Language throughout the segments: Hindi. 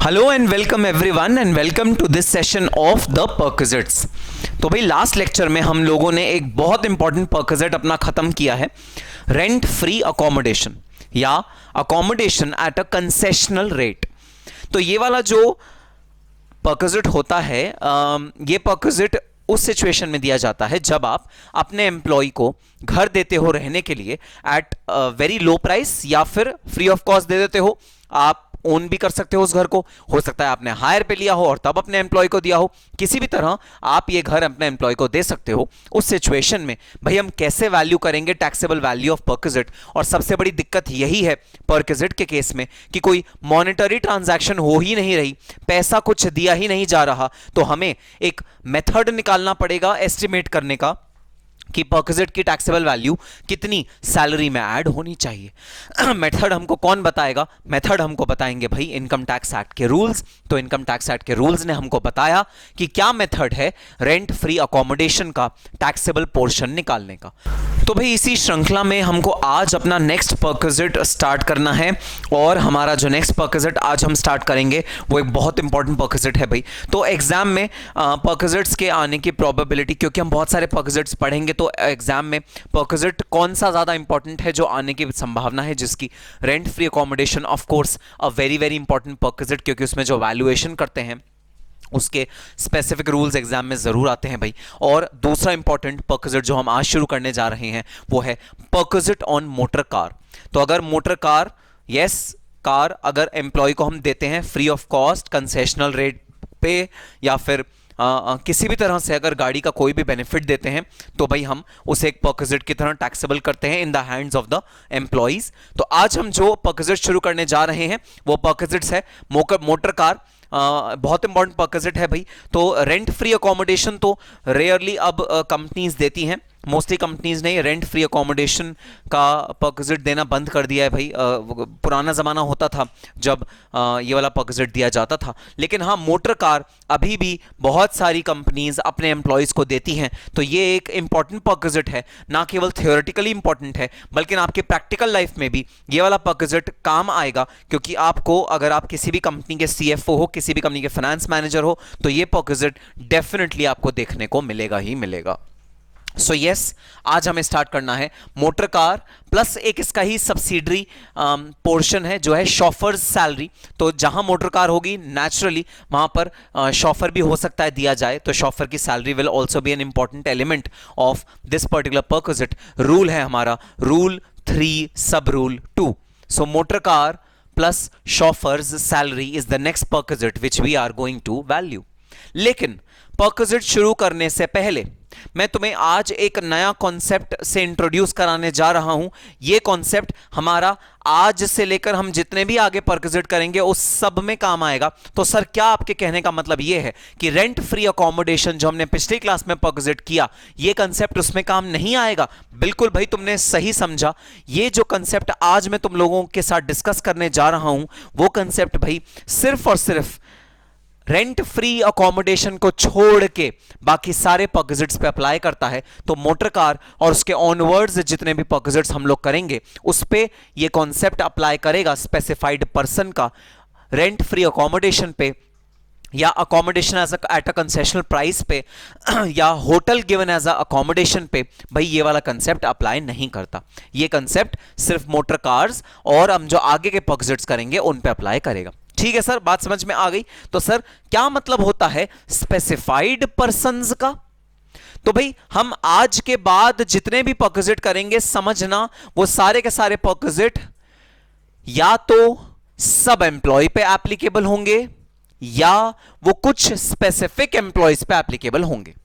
Hello and welcome everyone and welcome to this session of the perquisites. तो भाई लास्ट लेक्चर में हम लोगों ने एक बहुत इंपॉर्टेंट परक्विजिट अपना खत्म किया है, रेंट फ्री अकोमोडेशन या accommodation eight a concessional rate. तो ये वाला जो परक्विजिट होता है, ये परक्विजिट उस सिचुएशन में दिया जाता है जब आप अपने एम्प्लॉय को घर देते हो रहने के लिए एट वेरी लो प्राइस, या फिर फ्री ऑफ कॉस्ट दे देते हो। आप ओन भी कर सकते हो उस घर को, हो सकता है आपने हायर पे लिया हो और तब अपने एम्प्लॉय को दिया हो। किसी भी तरह आप ये घर अपने एम्प्लॉय को दे सकते हो। उस सिचुएशन में भाई हम कैसे वैल्यू करेंगे टैक्सेबल वैल्यू ऑफ परक्विजिट। और सबसे बड़ी दिक्कत यही है परक्विजिट के केस में कि कोई मॉनेटरी ट्रांजैक्शन हो ही नहीं रही, पैसा कुछ दिया ही नहीं जा रहा। तो हमें एक मेथड निकालना पड़ेगा एस्टिमेट करने का कि परक्विजिट की टैक्सेबल वैल्यू कितनी सैलरी में ऐड होनी चाहिए। मेथड हमको कौन बताएगा? मेथड हमको बताएंगे भाई इनकम टैक्स एक्ट के रूल्स। तो इनकम टैक्स एक्ट के रूल्स ने हमको बताया कि क्या मेथड है रेंट फ्री अकोमोडेशन का टैक्सेबल पोर्शन निकालने का। तो भाई इसी श्रृंखला में हमको आज अपना नेक्स्ट परक्विजिट स्टार्ट करना है, और हमारा जो नेक्स्ट परक्विजिट आज हम स्टार्ट करेंगे वो एक बहुत इंपॉर्टेंट परक्विजिट है भाई। तो एग्जाम में परक्विजिट्स के आने की प्रोबेबिलिटी, क्योंकि हम बहुत सारे परक्विजिट्स पढ़ेंगे, तो एग्जाम में परक्विजिट कौन सा ज्यादा इंपॉर्टेंट है जो आने की संभावना है जिसकी? Rent free accommodation of course a very very important perquisite, क्योंकि उसमें जो वैल्यूएशन करते हैं उसके स्पेसिफिक रूल्स एग्जाम में जरूर आते हैं भाई। और दूसरा इंपॉर्टेंट परक्विजिट जो हम आज शुरू करने जा रहे हैं वो है परक्विजिट ऑन मोटर कार। तो अगर मोटर कार, कार अगर एम्प्लॉय को हम देते हैं free of cost concessional rate पे, या फिर किसी भी तरह से अगर गाड़ी का कोई भी बेनिफिट देते हैं, तो भाई हम उसे एक परक्विजिट की तरह टैक्सेबल करते हैं इन the hands of the employees. तो आज हम जो परक्विजिट शुरू करने जा रहे हैं वो परक्विजिट्स है मोटर कार। बहुत इंपॉर्टेंट परक्विजिट है भाई। तो रेंट फ्री अकोमोडेशन तो रेयरली अब कंपनीज देती हैं, मोस्टली कंपनीज ने रेंट फ्री अकोमोडेशन का परक्विजिट देना बंद कर दिया है भाई। पुराना ज़माना होता था जब ये वाला परक्विजिट दिया जाता था, लेकिन हाँ मोटर कार अभी भी बहुत सारी कंपनीज अपने एम्प्लॉयज़ को देती हैं। तो ये एक इंपॉर्टेंट परक्विजिट है, ना केवल थियोरेटिकली इंपॉर्टेंट है बल्कि आपके प्रैक्टिकल लाइफ में भी ये वाला परक्विजिट काम आएगा। क्योंकि आपको, अगर आप किसी भी कंपनी के CFO हो, किसी भी कंपनी के फाइनेंस मैनेजर हो, तो ये परक्विजिट डेफिनेटली आपको देखने को मिलेगा ही मिलेगा। सो यस, आज हमें स्टार्ट करना है मोटर कार प्लस एक इसका ही सब्सिडरी पोर्शन है जो है शॉफर्स सैलरी। तो जहां मोटर कार होगी नेचुरली वहां पर शॉफर भी हो सकता है दिया जाए, तो शॉफर की salary will also be an important element of this particular perquisite. Rule है हमारा रूल 3 सब rule 2। So motor car plus chauffeur's salary is the next perquisite which we are going to value. लेकिन परक्विजिट शुरू करने से पहले मैं तुम्हें आज एक नया कॉन्सेप्ट से इंट्रोड्यूस कराने जा रहा हूं। यह कॉन्सेप्ट हमारा आज से लेकर हम जितने भी आगे परक्विजिट करेंगे उस सब में काम आएगा। तो सर क्या आपके कहने का मतलब यह है कि रेंट फ्री अकोमोडेशन जो हमने पिछली क्लास में परक्विजिट किया, यह कंसेप्ट उसमें काम नहीं आएगा? बिल्कुल भाई, तुमने सही समझा। यह जो कंसेप्ट आज मैं तुम लोगों के साथ डिस्कस करने जा रहा हूं वो कंसेप्ट भाई सिर्फ और सिर्फ रेंट फ्री अकोमोडेशन को छोड़ के बाकी सारे परक्विजिट्स पे अप्लाई करता है। तो मोटर कार और उसके ऑनवर्ड्स जितने भी परक्विजिट्स हम लोग करेंगे उस पे ये कॉन्सेप्ट अप्लाई करेगा स्पेसिफाइड पर्सन का रेंट फ्री अकोमोडेशन पे, या accommodation as at a concessional price पे, या hotel given as a accommodation पे। भाई ये वाला कंसेप्ट अप्लाई नहीं करता। ये कंसेप्ट सिर्फ मोटर कार्स और हम जो आगे के परक्विजिट्स करेंगे उन पे अप्लाई करेगा। ठीक है सर, बात समझ में आ गई? तो सर क्या मतलब होता है स्पेसिफाइड पर्संस का? तो भाई हम आज के बाद जितने भी परक्विजिट करेंगे समझना वो सारे के सारे परक्विजिट या तो सब एम्प्लॉय पे एप्लीकेबल होंगे या वो कुछ स्पेसिफिक एम्प्लॉयज पे एप्लीकेबल होंगे।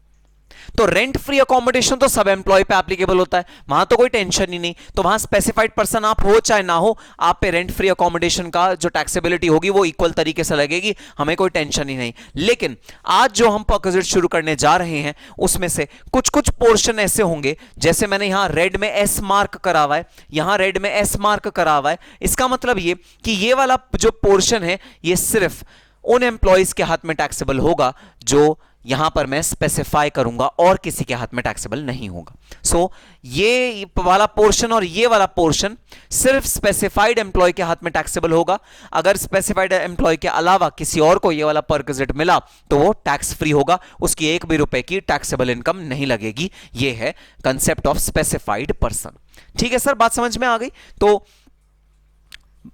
तो रेंट फ्री अकोमोडेशन तो सब एम्प्लॉय पे एप्लीकेबल होता है, वहां तो कोई टेंशन ही नहीं। तो वहां स्पेसिफाइड पर्सन आप हो चाहे ना हो, आप पे रेंट फ्री अकोमोडेशन का जो टैक्सेबिलिटी होगी वो इक्वल तरीके से लगेगी, हमें कोई टेंशन ही नहीं। लेकिन आज जो हम परक्विजिट शुरू करने जा रहे हैं उसमें से कुछ कुछ पोर्शन ऐसे होंगे, जैसे मैंने यहां रेड में एस मार्क करा हुआ है, यहां रेड में एस मार्क करा हुआ है। इसका मतलब ये कि ये वाला जो पोर्शन है ये सिर्फ उन एम्प्लॉयज के हाथ में टैक्सेबल होगा जो यहां पर मैं स्पेसिफाई करूंगा और किसी के हाथ में टैक्सेबल नहीं होगा। सो ये वाला पोर्शन और ये वाला पोर्शन सिर्फ स्पेसिफाइड एम्प्लॉय के हाथ में टैक्सेबल होगा। अगर स्पेसिफाइड एम्प्लॉय के अलावा किसी और को ये वाला परक्विजिट मिला तो वो टैक्स फ्री होगा, उसकी एक भी रुपए की टैक्सेबल इनकम नहीं लगेगी। ये है कंसेप्ट ऑफ स्पेसिफाइड पर्सन। ठीक है सर, बात समझ में आ गई? तो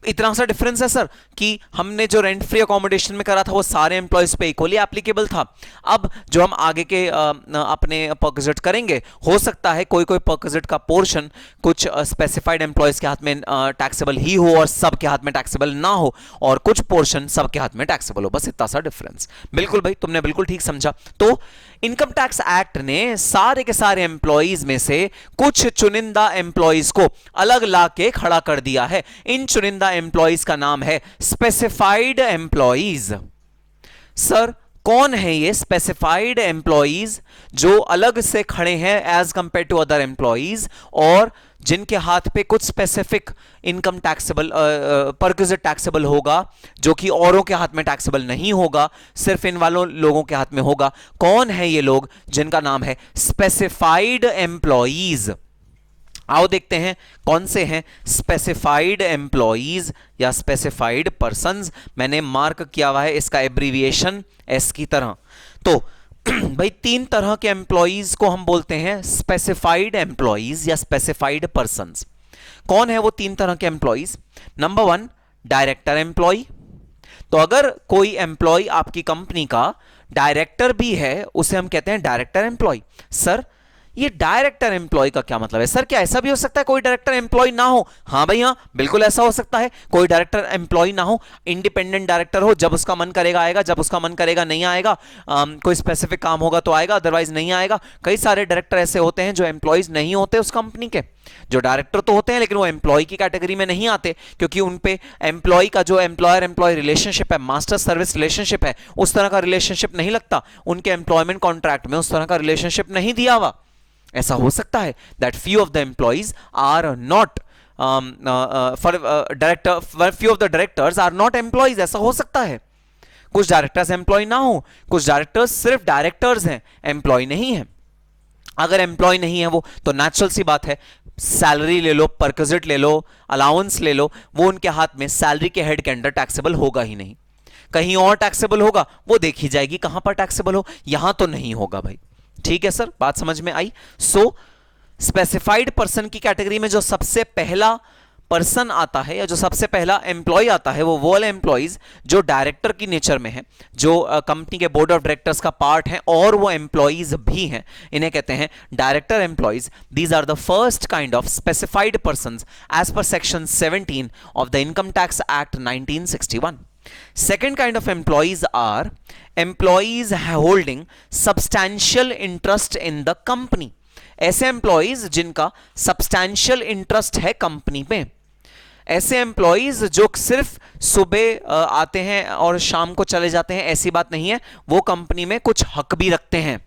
इतना सा डिफरेंस है सर कि हमने जो रेंट फ्री अकोमोडेशन में करा था वो सारे एम्प्लॉयज पे इक्वली एप्लीकेबल था। अब जो हम आगे के अपने परक्विजिट करेंगे, हो सकता है कोई कोई परक्विजिट का पोर्शन कुछ स्पेसिफाइड एम्प्लॉयज के हाथ में टैक्सेबल ही हो और सबके हाथ में टैक्सेबल ना हो, और कुछ पोर्शन सबके हाथ में टैक्सेबल हो। बस इतना सा डिफरेंस। बिल्कुल भाई, तुमने बिल्कुल ठीक समझा। तो इनकम टैक्स एक्ट ने सारे के सारे एम्प्लॉयज में से कुछ चुनिंदा एम्प्लॉयज को अलग ला के खड़ा कर दिया है। इन चुनिंदा एम्प्लॉयज का नाम है स्पेसिफाइड एम्प्लॉयज। सर कौन है ये स्पेसिफाइड एम्प्लॉयज जो अलग से खड़े हैं as compare to other employees, और जिनके हाथ पे कुछ specific income taxable perquisite taxable होगा, जो कि औरों के हाथ में टैक्सेबल नहीं होगा, सिर्फ इन वालों लोगों के हाथ में होगा? कौन है ये लोग जिनका नाम है स्पेसिफाइड एम्प्लॉयज? आओ देखते हैं कौन से हैं स्पेसिफाइड एम्प्लॉयज या स्पेसिफाइड पर्संस। मैंने मार्क किया हुआ है इसका एब्रीविएशन एस की तरह। तो भाई तीन तरह के एम्प्लॉयज को हम बोलते हैं स्पेसिफाइड एम्प्लॉयज या स्पेसिफाइड पर्संस। कौन है वो तीन तरह के employees? Number one, director employee. तो अगर कोई एम्प्लॉय आपकी कंपनी का डायरेक्टर भी है, उसे हम कहते हैं डायरेक्टर एम्प्लॉय। सर ये डायरेक्टर एम्प्लॉय का क्या मतलब है? सर क्या ऐसा भी हो सकता है कोई डायरेक्टर एम्प्लॉय ना हो? हाँ भाई हाँ, बिल्कुल ऐसा हो सकता है। कोई डायरेक्टर एम्प्लॉय ना हो, इंडिपेंडेंट डायरेक्टर हो, जब उसका मन करेगा आएगा, जब उसका मन करेगा नहीं आएगा। कोई स्पेसिफिक काम होगा तो आएगा, अदरवाइज नहीं आएगा। कई सारे डायरेक्टर ऐसे होते हैं जो एम्प्लॉयज नहीं होते उस कंपनी के, जो डायरेक्टर तो होते हैं लेकिन वो एम्प्लॉय की कैटेगरी में नहीं आते, क्योंकि उन पे एम्प्लॉय का जो एम्प्लॉयर एम्प्लॉय रिलेशनशिप है, मास्टर सर्विस रिलेशनशिप है, उस तरह का रिलेशनशिप नहीं लगता उनके एम्प्लॉयमेंट कॉन्ट्रैक्ट में, उस तरह का रिलेशनशिप नहीं दिया हुआ। ऐसा हो सकता है that few of the employees are not few of the directors are not employees। ऐसा हो सकता है कुछ डायरेक्टर्स एम्प्लॉय ना हो, कुछ डायरेक्टर्स सिर्फ डायरेक्टर्स हैं, एम्प्लॉय नहीं है। अगर एम्प्लॉय नहीं है वो, तो नेचुरल सी बात है, सैलरी ले लो, परक्विजिट ले लो, अलाउंस ले लो, वो उनके हाथ में सैलरी के हेड के अंडर टैक्सेबल होगा ही नहीं। कहीं और टैक्सेबल होगा, वो देखी जाएगी कहां पर टैक्सेबल हो, यहां तो नहीं होगा भाई। ठीक है सर, बात समझ में आई? सो स्पेसिफाइड पर्सन की कैटेगरी में जो सबसे पहला पर्सन आता है या जो सबसे पहला एम्प्लॉय आता है, वो वाले एम्प्लॉयज जो डायरेक्टर की नेचर में है, जो कंपनी के बोर्ड ऑफ डायरेक्टर्स का पार्ट है और वो एम्प्लॉयज भी हैं, इन्हें कहते हैं director employees. These are the first kind of specified persons as per section 17 of the income tax act 1961। Second kind of employees are employees holding substantial interest in the company। ऐसे employees जिनका substantial interest है कंपनी में। ऐसे employees जो सिर्फ सुबह आते हैं और शाम को चले जाते हैं, ऐसी बात नहीं है, वो कंपनी में कुछ हक भी रखते हैं।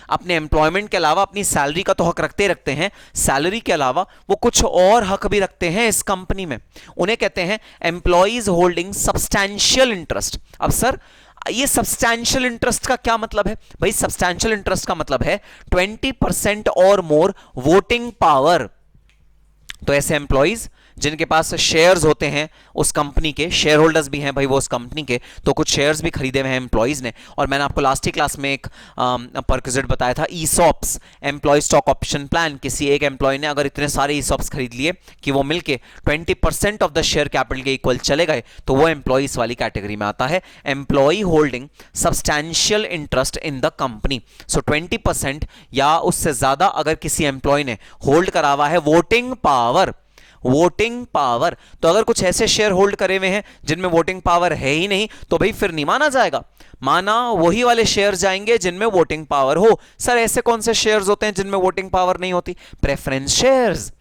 अपने एम्प्लॉयमेंट के अलावा अपनी सैलरी का तो हक रखते हैं, सैलरी के अलावा वो कुछ और हक भी रखते हैं इस कंपनी में। उन्हें कहते हैं एम्प्लॉयज होल्डिंग सब्सटैंशियल इंटरेस्ट। अब सर ये सब्सटैंशियल इंटरेस्ट का क्या मतलब है? भाई सब्सटैंशियल इंटरेस्ट का मतलब है 20% और मोर वोटिंग पावर। तो ऐसे एम्प्लॉयज जिनके पास शेयर्स होते हैं उस कंपनी के, शेयर होल्डर्स भी हैं भाई वो उस कंपनी के, तो कुछ शेयर्स भी खरीदे हुए हैं एम्प्लॉयज ने। और मैंने आपको लास्ट ही क्लास में एक परक्विजिट बताया था, ESOPs, employee stock option plan. किसी एक एम्प्लॉय ने अगर इतने सारे ईसॉप्स खरीद लिए कि वो मिलके 20% ऑफ द शेयर कैपिटल के इक्वल चले गए, तो वो एम्प्लॉयज वाली कैटेगरी में आता है, employee holding substantial interest in the company. So 20% या उससे ज्यादा अगर किसी एम्प्लॉय ने होल्ड करा हुआ है वोटिंग पावर, वोटिंग पावर, तो अगर कुछ ऐसे शेयर होल्ड करे हुए हैं जिनमें वोटिंग पावर है ही नहीं, तो भाई फिर नहीं माना जाएगा। माना वही वाले शेयर जाएंगे जिनमें वोटिंग पावर हो। सर ऐसे कौन से शेयर्स होते हैं जिनमें वोटिंग पावर नहीं होती? Preference shares.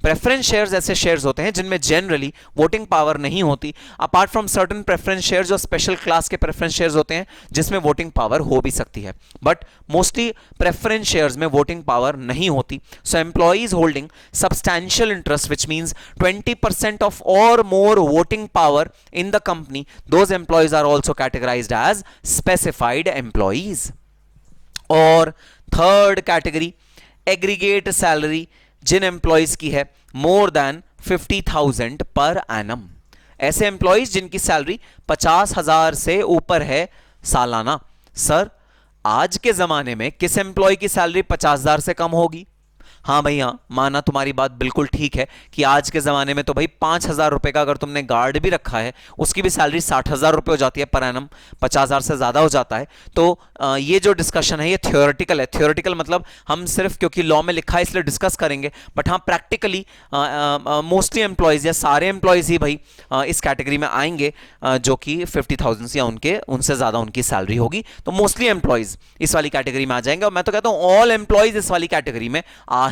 प्रेफरेंस शेयर्स ऐसे शेयर्स होते हैं जिनमें जनरली वोटिंग पावर नहीं होती, apart from certain preference shares जो स्पेशल क्लास के प्रेफरेंस शेयर्स होते हैं जिसमें वोटिंग पावर हो भी सकती है, बट मोस्टली प्रेफरेंस शेयर्स में वोटिंग पावर नहीं होती। So employees holding substantial interest which means 20% of or more voting power in the company, those employees are also categorised as specified employees. और थर्ड कैटेगरी एग्रीगेट सैलरी जिन एम्प्लॉयज की है मोर देन 50,000 पर एनम, ऐसे एम्प्लॉयज जिनकी सैलरी 50,000 से ऊपर है सालाना। सर आज के जमाने में किस एम्प्लॉय की सैलरी 50,000 से कम होगी? हाँ भैया, माना तुम्हारी बात बिल्कुल ठीक है कि आज के जमाने में तो भाई 5,000 रुपए का अगर तुमने गार्ड भी रखा है उसकी भी सैलरी 60,000 रुपए हो जाती है पर एनम, 50,000 से ज्यादा हो जाता है। तो ये जो डिस्कशन है ये थियोरेटिकल है। थियोरेटिकल मतलब हम सिर्फ क्योंकि लॉ में लिखा है इसलिए डिस्कस करेंगे, बट हाँ प्रैक्टिकली मोस्टली एम्प्लॉयज या सारे एम्प्लॉयज ही भाई इस कैटेगरी में आएंगे जो कि 50,000 या उनसे ज्यादा उनकी सैलरी होगी। तो मोस्टली एम्प्लॉयज इस वाली कैटेगरी में आ जाएंगे, और मैं तो कहता हूं ऑल एम्प्लॉयज इस वाली कैटेगरी में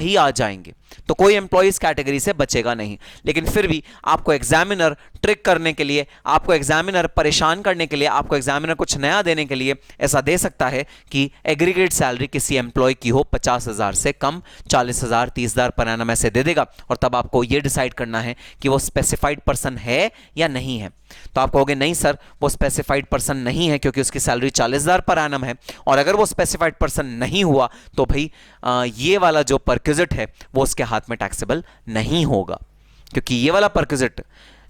ही आ जाएंगे, तो कोई एम्प्लॉय इस कैटेगरी से बचेगा नहीं। लेकिन फिर भी आपको एग्जामिनर ट्रिक करने के लिए, आपको एग्जामिनर परेशान करने के लिए, आपको एग्जामिनर कुछ नया देने के लिए ऐसा दे सकता है कि एग्रीगेट सैलरी किसी एम्प्लॉय की हो 50,000 से कम, 40,000 30,000 पर एनम ऐसे दे देगा, और तब आपको यह डिसाइड करना है कि वो स्पेसिफाइड पर्सन है या नहीं है। तो आप कहोगे नहीं सर वो स्पेसिफाइड पर्सन नहीं है क्योंकि उसकी सैलरी 40,000 पर एनम है, और अगर वो स्पेसिफाइड पर्सन नहीं हुआ तो भाई ये वाला जो परक्विजिट है वो उसके हाथ में टैक्सेबल नहीं होगा, क्योंकि ये वाला परक्विजिट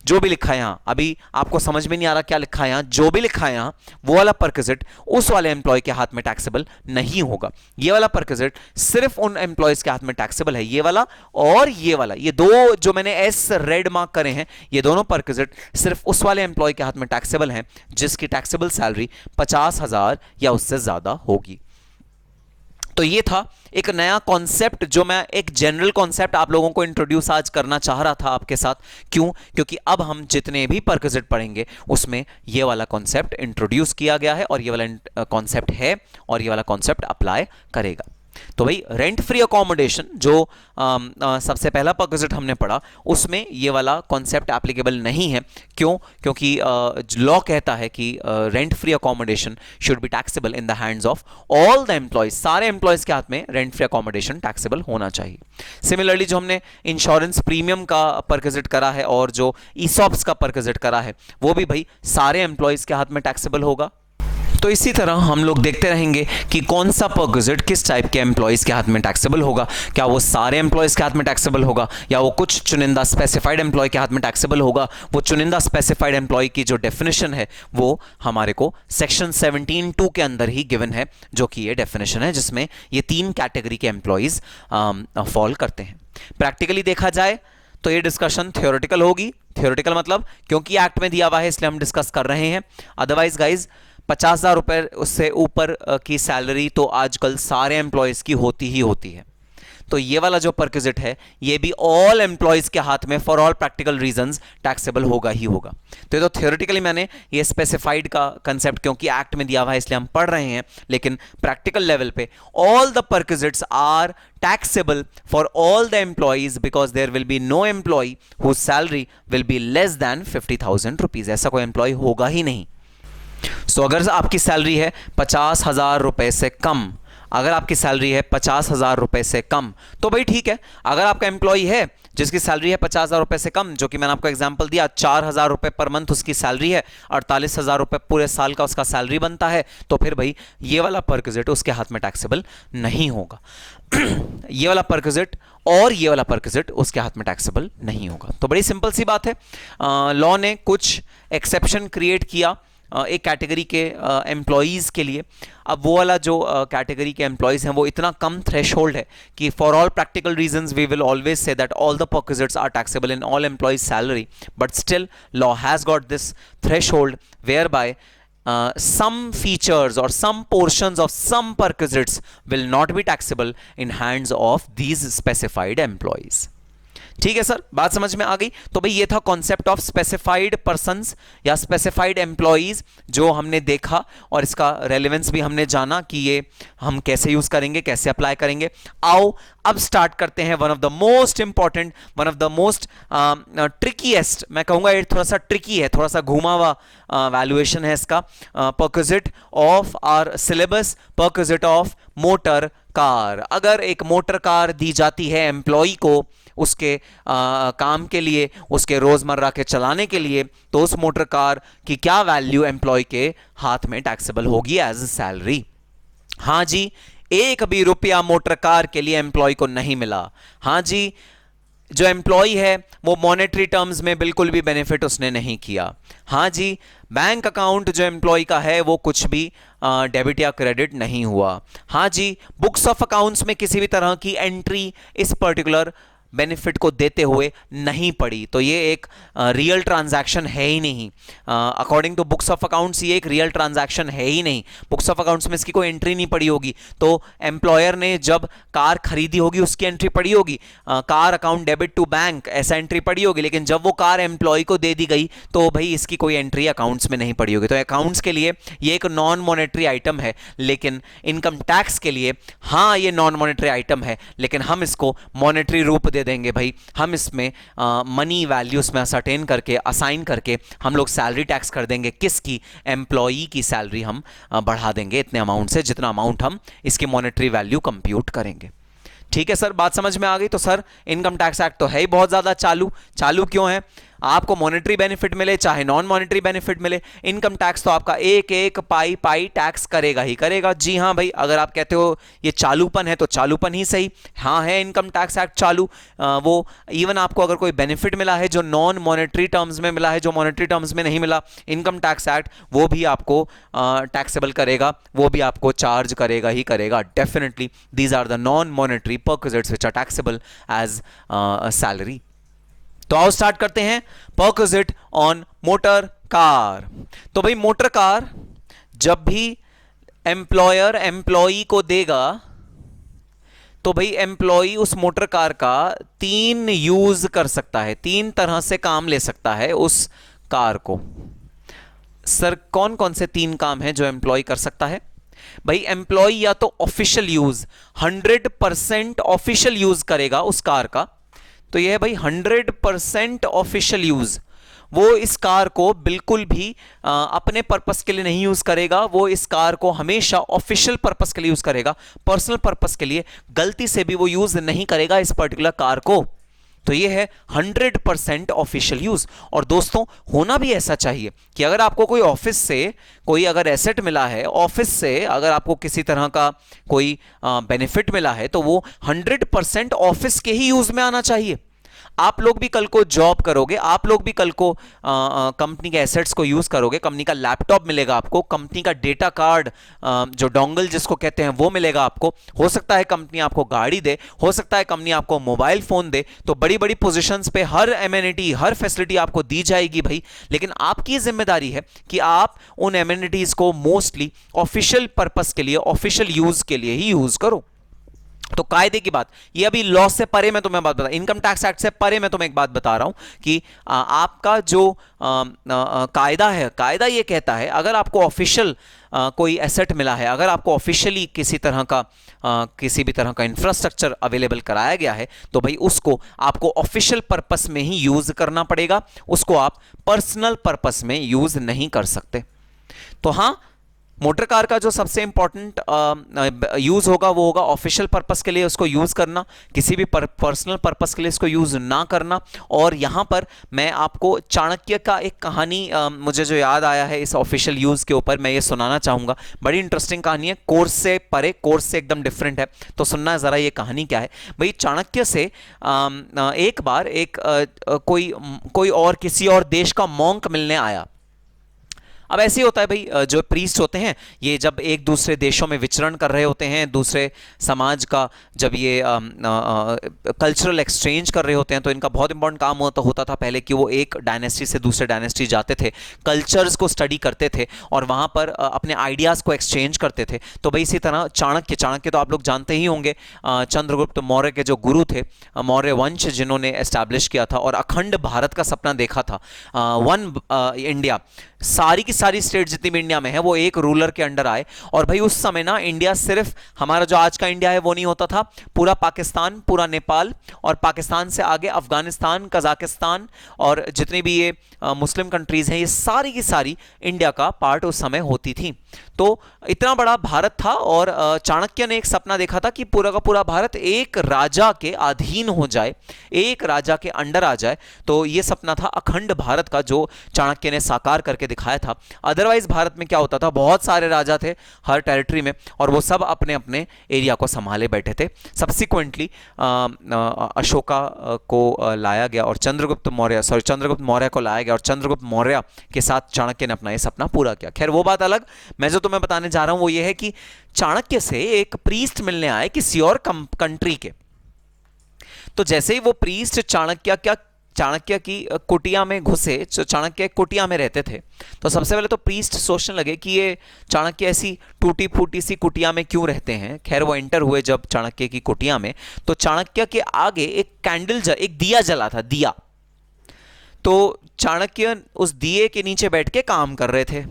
जो भी लिखा है यहां, अभी आपको समझ में नहीं आ रहा क्या लिखा है यहां, जो भी लिखा है यहां वो वाला परक्विजिट उस वाले एम्प्लॉय के हाथ में टैक्सेबल नहीं होगा। ये वाला परक्विजिट सिर्फ उन एम्प्लॉयज के हाथ में टैक्सेबल है, ये वाला और ये वाला, ये दो जो मैंने एस रेड मार्क करे हैं ये दोनों परक्विजिट सिर्फ उस वाले एम्प्लॉय के हाथ में टैक्सेबल हैं जिसकी टैक्सेबल सैलरी 50,000 या उससे ज्यादा होगी। तो ये था एक नया कॉन्सेप्ट जो मैं एक जनरल कॉन्सेप्ट आप लोगों को इंट्रोड्यूस आज करना चाह रहा था आपके साथ। क्यों? क्योंकि अब हम जितने भी परक्विजिट पढ़ेंगे उसमें ये वाला कॉन्सेप्ट इंट्रोड्यूस किया गया है और ये वाला कॉन्सेप्ट है और ये वाला कॉन्सेप्ट अप्लाई करेगा। तो भाई रेंट फ्री अकोमोडेशन जो सबसे पहला परक्विजिट हमने पढ़ा उसमें ये वाला कॉन्सेप्ट एप्लीकेबल नहीं है। क्यों? क्योंकि लॉ कहता है कि rent free accommodation should be taxable in the hands of all the employees, सारे एम्प्लॉयज के हाथ में रेंट फ्री अकोमोडेशन टैक्सेबल होना चाहिए। सिमिलरली जो हमने इंश्योरेंस प्रीमियम का परक्विजिट करा है और जो ईसॉप्स का परक्विजिट करा है वो भी भाई सारे एम्प्लॉयज के हाथ में टैक्सेबल होगा। तो इसी तरह हम लोग देखते रहेंगे कि कौन सा परक्विजिट किस टाइप के एम्प्लॉयज के हाथ में टैक्सेबल होगा। क्या वो सारे एम्प्लॉयज के हाथ में टैक्सेबल होगा या वो कुछ चुनिंदा स्पेसिफाइड एम्प्लॉय के हाथ में टैक्सेबल होगा। वो चुनिंदा स्पेसिफाइड एम्प्लॉय की जो डेफिनेशन है वो हमारे को सेक्शन 17(2) के अंदर ही गिवन है, जो कि ये डेफिनेशन है जिसमें ये 3 कैटेगरी के एम्प्लॉयज फॉल करते हैं। प्रैक्टिकली देखा जाए तो ये डिस्कशन थ्योरेटिकल होगी। थ्योरेटिकल मतलब क्योंकि एक्ट में दिया हुआ है इसलिए हम डिस्कस कर रहे हैं। अदरवाइज गाइज 50,000 रुपए उससे ऊपर की सैलरी तो आजकल सारे एम्प्लॉयज की होती ही होती है। तो ये वाला जो परक्विजिट है ये भी ऑल एम्प्लॉयज के हाथ में for all practical reasons taxable होगा ही होगा। तो ये तो थियोरेटिकली मैंने ये स्पेसिफाइड का कंसेप्ट क्योंकि एक्ट में दिया हुआ है इसलिए हम पढ़ रहे हैं, लेकिन प्रैक्टिकल लेवल पे all the perquisites are taxable for all the employees because there will be no employee whose salary will be less than 50,000 rupees। ऐसा कोई एम्प्लॉय होगा ही नहीं। सो अगर आपकी सैलरी है 50,000 रुपए से कम, अगर आपकी सैलरी है 50,000 रुपए से कम तो भाई ठीक है। अगर आपका एम्प्लॉय है जिसकी सैलरी है 50,000 रुपए से कम, जो कि मैंने आपको एग्जांपल दिया 4,000 रुपए पर मंथ उसकी सैलरी है, 48,000 रुपए पूरे साल का उसका सैलरी बनता है, तो फिर भाई ये वाला परक्विजिट उसके हाथ में टैक्सेबल नहीं होगा। ये वाला परक्विजिट और ये वाला परक्विजिट उसके हाथ में टैक्सेबल नहीं होगा। तो बड़ी सिंपल सी बात है, लॉ ने कुछ एक्सेप्शन क्रिएट किया एक कैटेगरी के एम्प्लॉयज़ के लिए। अब वो वाला जो कैटेगरी के एम्प्लॉयज़ हैं वो इतना कम थ्रेशोल्ड है कि for all practical reasons we will always say that all the perquisites are taxable in all employees salary, but still law has got this threshold whereby some features or some portions of some perquisites will not be taxable in hands of these specified employees। ठीक है सर, बात समझ में आ गई। तो भाई ये था कॉन्सेप्ट ऑफ स्पेसिफाइड पर्संस या स्पेसिफाइड एम्प्लॉयज जो हमने देखा, और इसका रेलेवेंस भी हमने जाना कि ये हम कैसे यूज करेंगे, कैसे अप्लाई करेंगे। आओ अब स्टार्ट करते हैं one of the most important, one of the most ट्रिकीएस्ट, मैं कहूंगा ये थोड़ा सा ट्रिकी है, थोड़ा सा घुमा हुआ वैल्यूएशन है इसका, perquisite of our syllabus, perquisite of motor car. अगर एक मोटर कार दी जाती है एम्प्लॉय को उसके काम के लिए, उसके रोजमर्रा के चलाने के लिए, तो उस मोटर कार की क्या वैल्यू एम्प्लॉय के हाथ में टैक्सेबल होगी एज अ सैलरी। हाँ जी, एक भी रुपया मोटर कार के लिए एम्प्लॉय को नहीं मिला। हाँ जी, जो एम्प्लॉय है वो मॉनेटरी टर्म्स में बिल्कुल भी बेनिफिट उसने नहीं किया। हाँ जी, बैंक अकाउंट जो एम्प्लॉय का है वो कुछ भी डेबिट या क्रेडिट नहीं हुआ। हाँ जी, बुक्स ऑफ अकाउंट्स में किसी भी तरह की एंट्री इस पर्टिकुलर बेनिफिट को देते हुए नहीं पड़ी, तो ये एक रियल ट्रांजैक्शन है ही नहीं। According to books of accounts ये एक रियल ट्रांजैक्शन है ही नहीं। बुक्स ऑफ अकाउंट्स में इसकी कोई एंट्री नहीं पड़ी होगी। तो एम्प्लॉयर ने जब कार खरीदी होगी उसकी एंट्री पड़ी होगी, car account debit to bank ऐसा एंट्री पड़ी होगी, लेकिन जब वो कार एम्प्लॉय को दे दी गई तो भाई इसकी कोई एंट्री अकाउंट्स में नहीं पड़ी होगी। तो अकाउंट्स के लिए ये एक नॉन मॉनेटरी आइटम है, लेकिन इनकम टैक्स के लिए हाँ ये नॉन मॉनेटरी आइटम है, लेकिन हम इसको मॉनेटरी रूप दे देंगे भाई। हम इसमें मनी वैल्यूज में असर्टेन करके असाइन करके हम लोग सैलरी टैक्स कर देंगे। किसकी? एम्प्लॉई की सैलरी हम बढ़ा देंगे इतने अमाउंट से जितना अमाउंट हम इसकी मॉनेटरी वैल्यू कंप्यूट करेंगे। ठीक है सर, बात समझ में आ गई? तो सर इनकम टैक्स एक्ट तो है ही बहुत ज्यादा चालू। चालू क्यों है? आपको मॉनेटरी बेनिफिट मिले चाहे नॉन मॉनेटरी बेनिफिट मिले, इनकम टैक्स तो आपका एक एक पाई पाई टैक्स करेगा ही करेगा। जी हाँ भाई, अगर आप कहते हो ये चालूपन है तो चालूपन ही सही। हाँ है इनकम टैक्स एक्ट चालू। वो इवन आपको अगर कोई बेनिफिट मिला है जो नॉन मॉनेटरी टर्म्स में मिला है, जो मॉनेटरी टर्म्स में नहीं मिला, इनकम टैक्स एक्ट वो भी आपको टैक्सेबल करेगा, वो भी आपको चार्ज करेगा ही करेगा। Definitely these are the non monetary perquisites which are taxable as salary. तो आओ स्टार्ट करते हैं परक्विजिट ऑन मोटर कार। तो भाई मोटर कार जब भी एम्प्लॉयर एम्प्लॉई को देगा तो भाई एम्प्लॉई उस मोटर कार का 3 यूज कर सकता है, 3 तरह से काम ले सकता है उस कार को। सर कौन कौन से 3 काम हैं जो एम्प्लॉय कर सकता है? भाई एम्प्लॉय या तो ऑफिशियल यूज 100% ऑफिशियल यूज करेगा उस कार का, तो यह है भाई 100% ऑफिशियल यूज। वो इस कार को बिल्कुल भी अपने पर्पस के लिए नहीं यूज करेगा, वो इस कार को हमेशा ऑफिशियल पर्पस के लिए यूज करेगा। पर्सनल पर्पस के लिए गलती से भी वो यूज नहीं करेगा इस पर्टिकुलर कार को। तो ये है 100% ऑफिशियल यूज। और दोस्तों होना भी ऐसा चाहिए कि अगर आपको कोई ऑफिस से कोई अगर एसेट मिला है, ऑफिस से अगर आपको किसी तरह का कोई बेनिफिट मिला है, तो वो 100% ऑफिस के ही यूज में आना चाहिए। आप लोग भी कल को जॉब करोगे, आप लोग भी कल को कंपनी के एसेट्स को यूज करोगे, कंपनी का लैपटॉप मिलेगा आपको, कंपनी का डेटा कार्ड जो डोंगल जिसको कहते हैं वो मिलेगा आपको। हो सकता है कंपनी आपको गाड़ी दे, हो सकता है कंपनी आपको मोबाइल फोन दे, तो बड़ी बड़ी पोजीशंस पे हर एमेनिटी हर फैसिलिटी आपको दी जाएगी भाई। लेकिन आपकी जिम्मेदारी है कि आप उन एमेनिटीज को मोस्टली ऑफिशियल पर्पस के लिए, ऑफिशियल यूज के लिए ही यूज करो। तो कायदे की बात, ये अभी लॉ से परे मैं तुम्हें बात बता, इनकम टैक्स एक्ट से परे मैं तुम्हें एक बात बता रहा हूं कि आपका जो कायदा है, कायदा ये कहता है अगर आपको ऑफिशियल कोई एसेट मिला है, अगर आपको ऑफिशियली किसी भी तरह का इंफ्रास्ट्रक्चर अवेलेबल कराया गया है, तो भाई उसको आपको ऑफिशियल पर्पस में ही यूज करना पड़ेगा, उसको आप पर्सनल पर्पस में यूज नहीं कर सकते। तो हाँ, मोटर कार का जो सबसे इंपॉर्टेंट यूज होगा वो होगा ऑफिशियल पर्पस के लिए उसको यूज करना, किसी भी पर्सनल पर्पस के लिए इसको यूज ना करना। और यहां पर मैं आपको चाणक्य का एक कहानी मुझे जो याद आया है इस ऑफिशियल यूज के ऊपर, मैं ये सुनाना चाहूंगा। बड़ी इंटरेस्टिंग कहानी है, कोर्स से परे, कोर्स से एकदम डिफरेंट है, तो सुनना जरा ये कहानी क्या है। भाई चाणक्य से एक बार कोई और किसी और देश का मॉन्क मिलने आया। अब ऐसे ही होता है भाई, जो प्रीस्ट होते हैं ये जब एक दूसरे देशों में विचरण कर रहे होते हैं, दूसरे समाज का जब ये कल्चरल एक्सचेंज कर रहे होते हैं, तो इनका बहुत इंपॉर्टेंट काम होता था पहले कि वो एक डायनेस्टी से दूसरे डायनेस्टी जाते थे, कल्चर्स को स्टडी करते थे और वहाँ पर अपने आइडियाज़ को एक्सचेंज करते थे। तो भाई इसी तरह चाणक्य तो आप लोग जानते ही होंगे, चंद्रगुप्त मौर्य के जो गुरु थे, मौर्य वंश जिन्होंने एस्टैब्लिश किया था और अखंड भारत का सपना देखा था, वन इंडिया, सारी की सारी स्टेट जितनी भी इंडिया में है वो एक रूलर के अंडर आए। और भाई उस समय ना इंडिया सिर्फ हमारा जो आज का इंडिया है वो नहीं होता था, पूरा पाकिस्तान, पूरा नेपाल और पाकिस्तान से आगे अफगानिस्तान, कजाकिस्तान और जितनी भी ये मुस्लिम कंट्रीज हैं, ये सारी की सारी इंडिया का पार्ट उस समय होती थी। तो इतना बड़ा भारत था और चाणक्य ने एक सपना देखा था कि पूरा का पूरा भारत एक राजा के अधीन हो जाए, एक राजा के अंडर आ जाए। तो ये सपना था अखंड भारत का, जो चाणक्य ने साकार करके दिखाया था। अदरवाइज भारत में क्या होता था, बहुत सारे राजा थे हर टेरिटरी में और वो सब अपने अपने एरिया को संभाले बैठे थे। सब्सिक्वेंटली अशोका को लाया गया और चंद्रगुप्त मौर्य को लाया गया और चंद्रगुप्त मौर्य के साथ चाणक्य ने अपना ये सपना पूरा किया। खैर वो बात अलग। मैं जो तुम्हें बताने जा रहा हूं वो ये है कि चाणक्य से एक प्रीस्ट मिलने आए किसी और कंट्री के। तो जैसे ही वो प्रीस्ट चाणक्य की कुटिया में घुसे, चाणक्य कुटिया में रहते थे, तो सबसे पहले तो प्रीस्ट सोचने लगे कि ये चाणक्य ऐसी टूटी फूटी सी कुटिया में क्यों रहते हैं। खैर वो एंटर हुए जब चाणक्य की कुटिया में, तो चाणक्य के आगे एक दिया जला था, दिया। तो चाणक्य उस दिए के नीचे बैठ के काम कर रहे थे।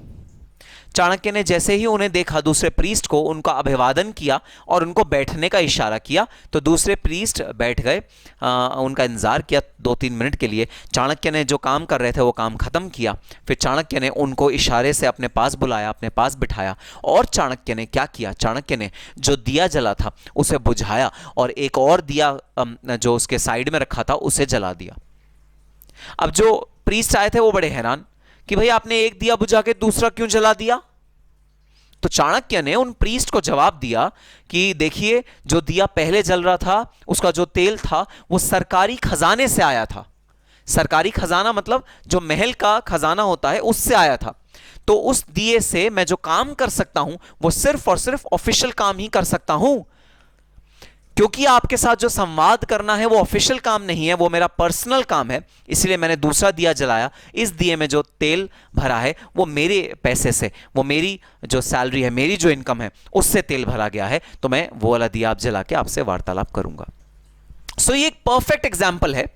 चाणक्य ने जैसे ही उन्हें देखा, दूसरे प्रीस्ट को, उनका अभिवादन किया और उनको बैठने का इशारा किया। तो दूसरे प्रीस्ट बैठ गए, उनका इंतजार किया 2-3 मिनट के लिए। चाणक्य ने जो काम कर रहे थे वो काम खत्म किया। फिर चाणक्य ने उनको इशारे से अपने पास बुलाया, अपने पास बिठाया और चाणक्य ने क्या किया, चाणक्य ने जो दिया जला था उसे बुझाया और एक और दिया जो उसके साइड में रखा था उसे जला दिया। अब जो प्रीस्ट आए थे वो बड़े हैरान कि भाई आपने एक दिया बुझा के दूसरा क्यों जला दिया। तो चाणक्य ने उन प्रीस्ट को जवाब दिया कि देखिए, जो दिया पहले जल रहा था उसका जो तेल था वो सरकारी खजाने से आया था। सरकारी खजाना मतलब जो महल का खजाना होता है उससे आया था। तो उस दिए से मैं जो काम कर सकता हूं वो सिर्फ और सिर्फ ऑफिशियल काम ही कर सकता हूं, क्योंकि आपके साथ जो संवाद करना है वो ऑफिशियल काम नहीं है, वो मेरा पर्सनल काम है। इसलिए मैंने दूसरा दिया जलाया। इस दिए में जो तेल भरा है वो मेरे पैसे से, वो मेरी जो सैलरी है, मेरी जो इनकम है उससे तेल भरा गया है। तो मैं वो वाला दिया आप जला के आपसे वार्तालाप करूंगा। सो ये एक परफेक्ट एग्जाम्पल है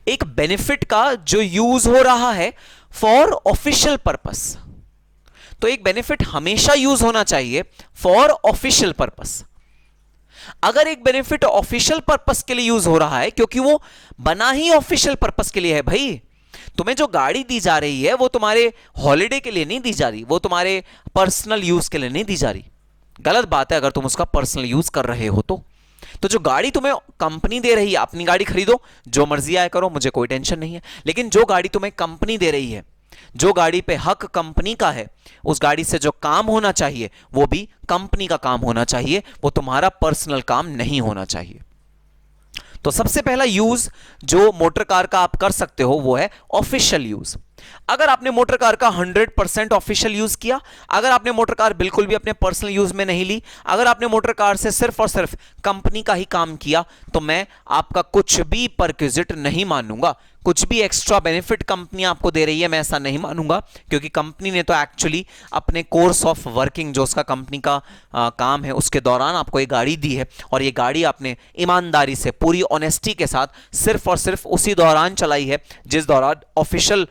एक बेनिफिट का जो यूज हो रहा है फॉर ऑफिशियल पर्पस। तो एक बेनिफिट हमेशा यूज होना चाहिए फॉर ऑफिशियल पर्पस। अगर एक बेनिफिट ऑफिशियल पर्पस के लिए यूज हो रहा है, क्योंकि वो बना ही ऑफिशियल पर्पस के लिए है। भाई तुम्हें जो गाड़ी दी जा रही है वो तुम्हारे हॉलिडे के लिए नहीं दी जा रही, वो तुम्हारे पर्सनल यूज के लिए नहीं दी जा रही। गलत बात है अगर तुम उसका पर्सनल यूज कर रहे हो तो जो गाड़ी तुम्हें कंपनी दे रही है, अपनी गाड़ी खरीदो, जो मर्जी आए करो, मुझे कोई टेंशन नहीं है। लेकिन जो गाड़ी तुम्हें कंपनी दे रही है, जो गाड़ी पे हक कंपनी का है, उस गाड़ी से जो काम होना चाहिए वो भी कंपनी का काम होना चाहिए, वो तुम्हारा पर्सनल काम नहीं होना चाहिए। तो सबसे पहला यूज जो मोटर कार का आप कर सकते हो वो है ऑफिशियल यूज। अगर आपने मोटर कार का 100% ऑफिशियल यूज किया, अगर आपने मोटर कार बिल्कुल भी अपने पर्सनल यूज में नहीं ली, अगर आपने मोटर कार से सिर्फ और सिर्फ कंपनी का ही काम किया, तो मैं आपका कुछ भी परक्विजिट नहीं मानूंगा। कुछ भी एक्स्ट्रा बेनिफिट कंपनी आपको दे रही है मैं ऐसा नहीं मानूंगा, क्योंकि कंपनी ने तो एक्चुअली अपने कोर्स ऑफ वर्किंग, जो उसका कंपनी का काम है, उसके दौरान आपको ये गाड़ी दी है और ये गाड़ी आपने ईमानदारी से, पूरी ऑनेस्टी के साथ सिर्फ और सिर्फ उसी दौरान चलाई है जिस दौरान ऑफिशियल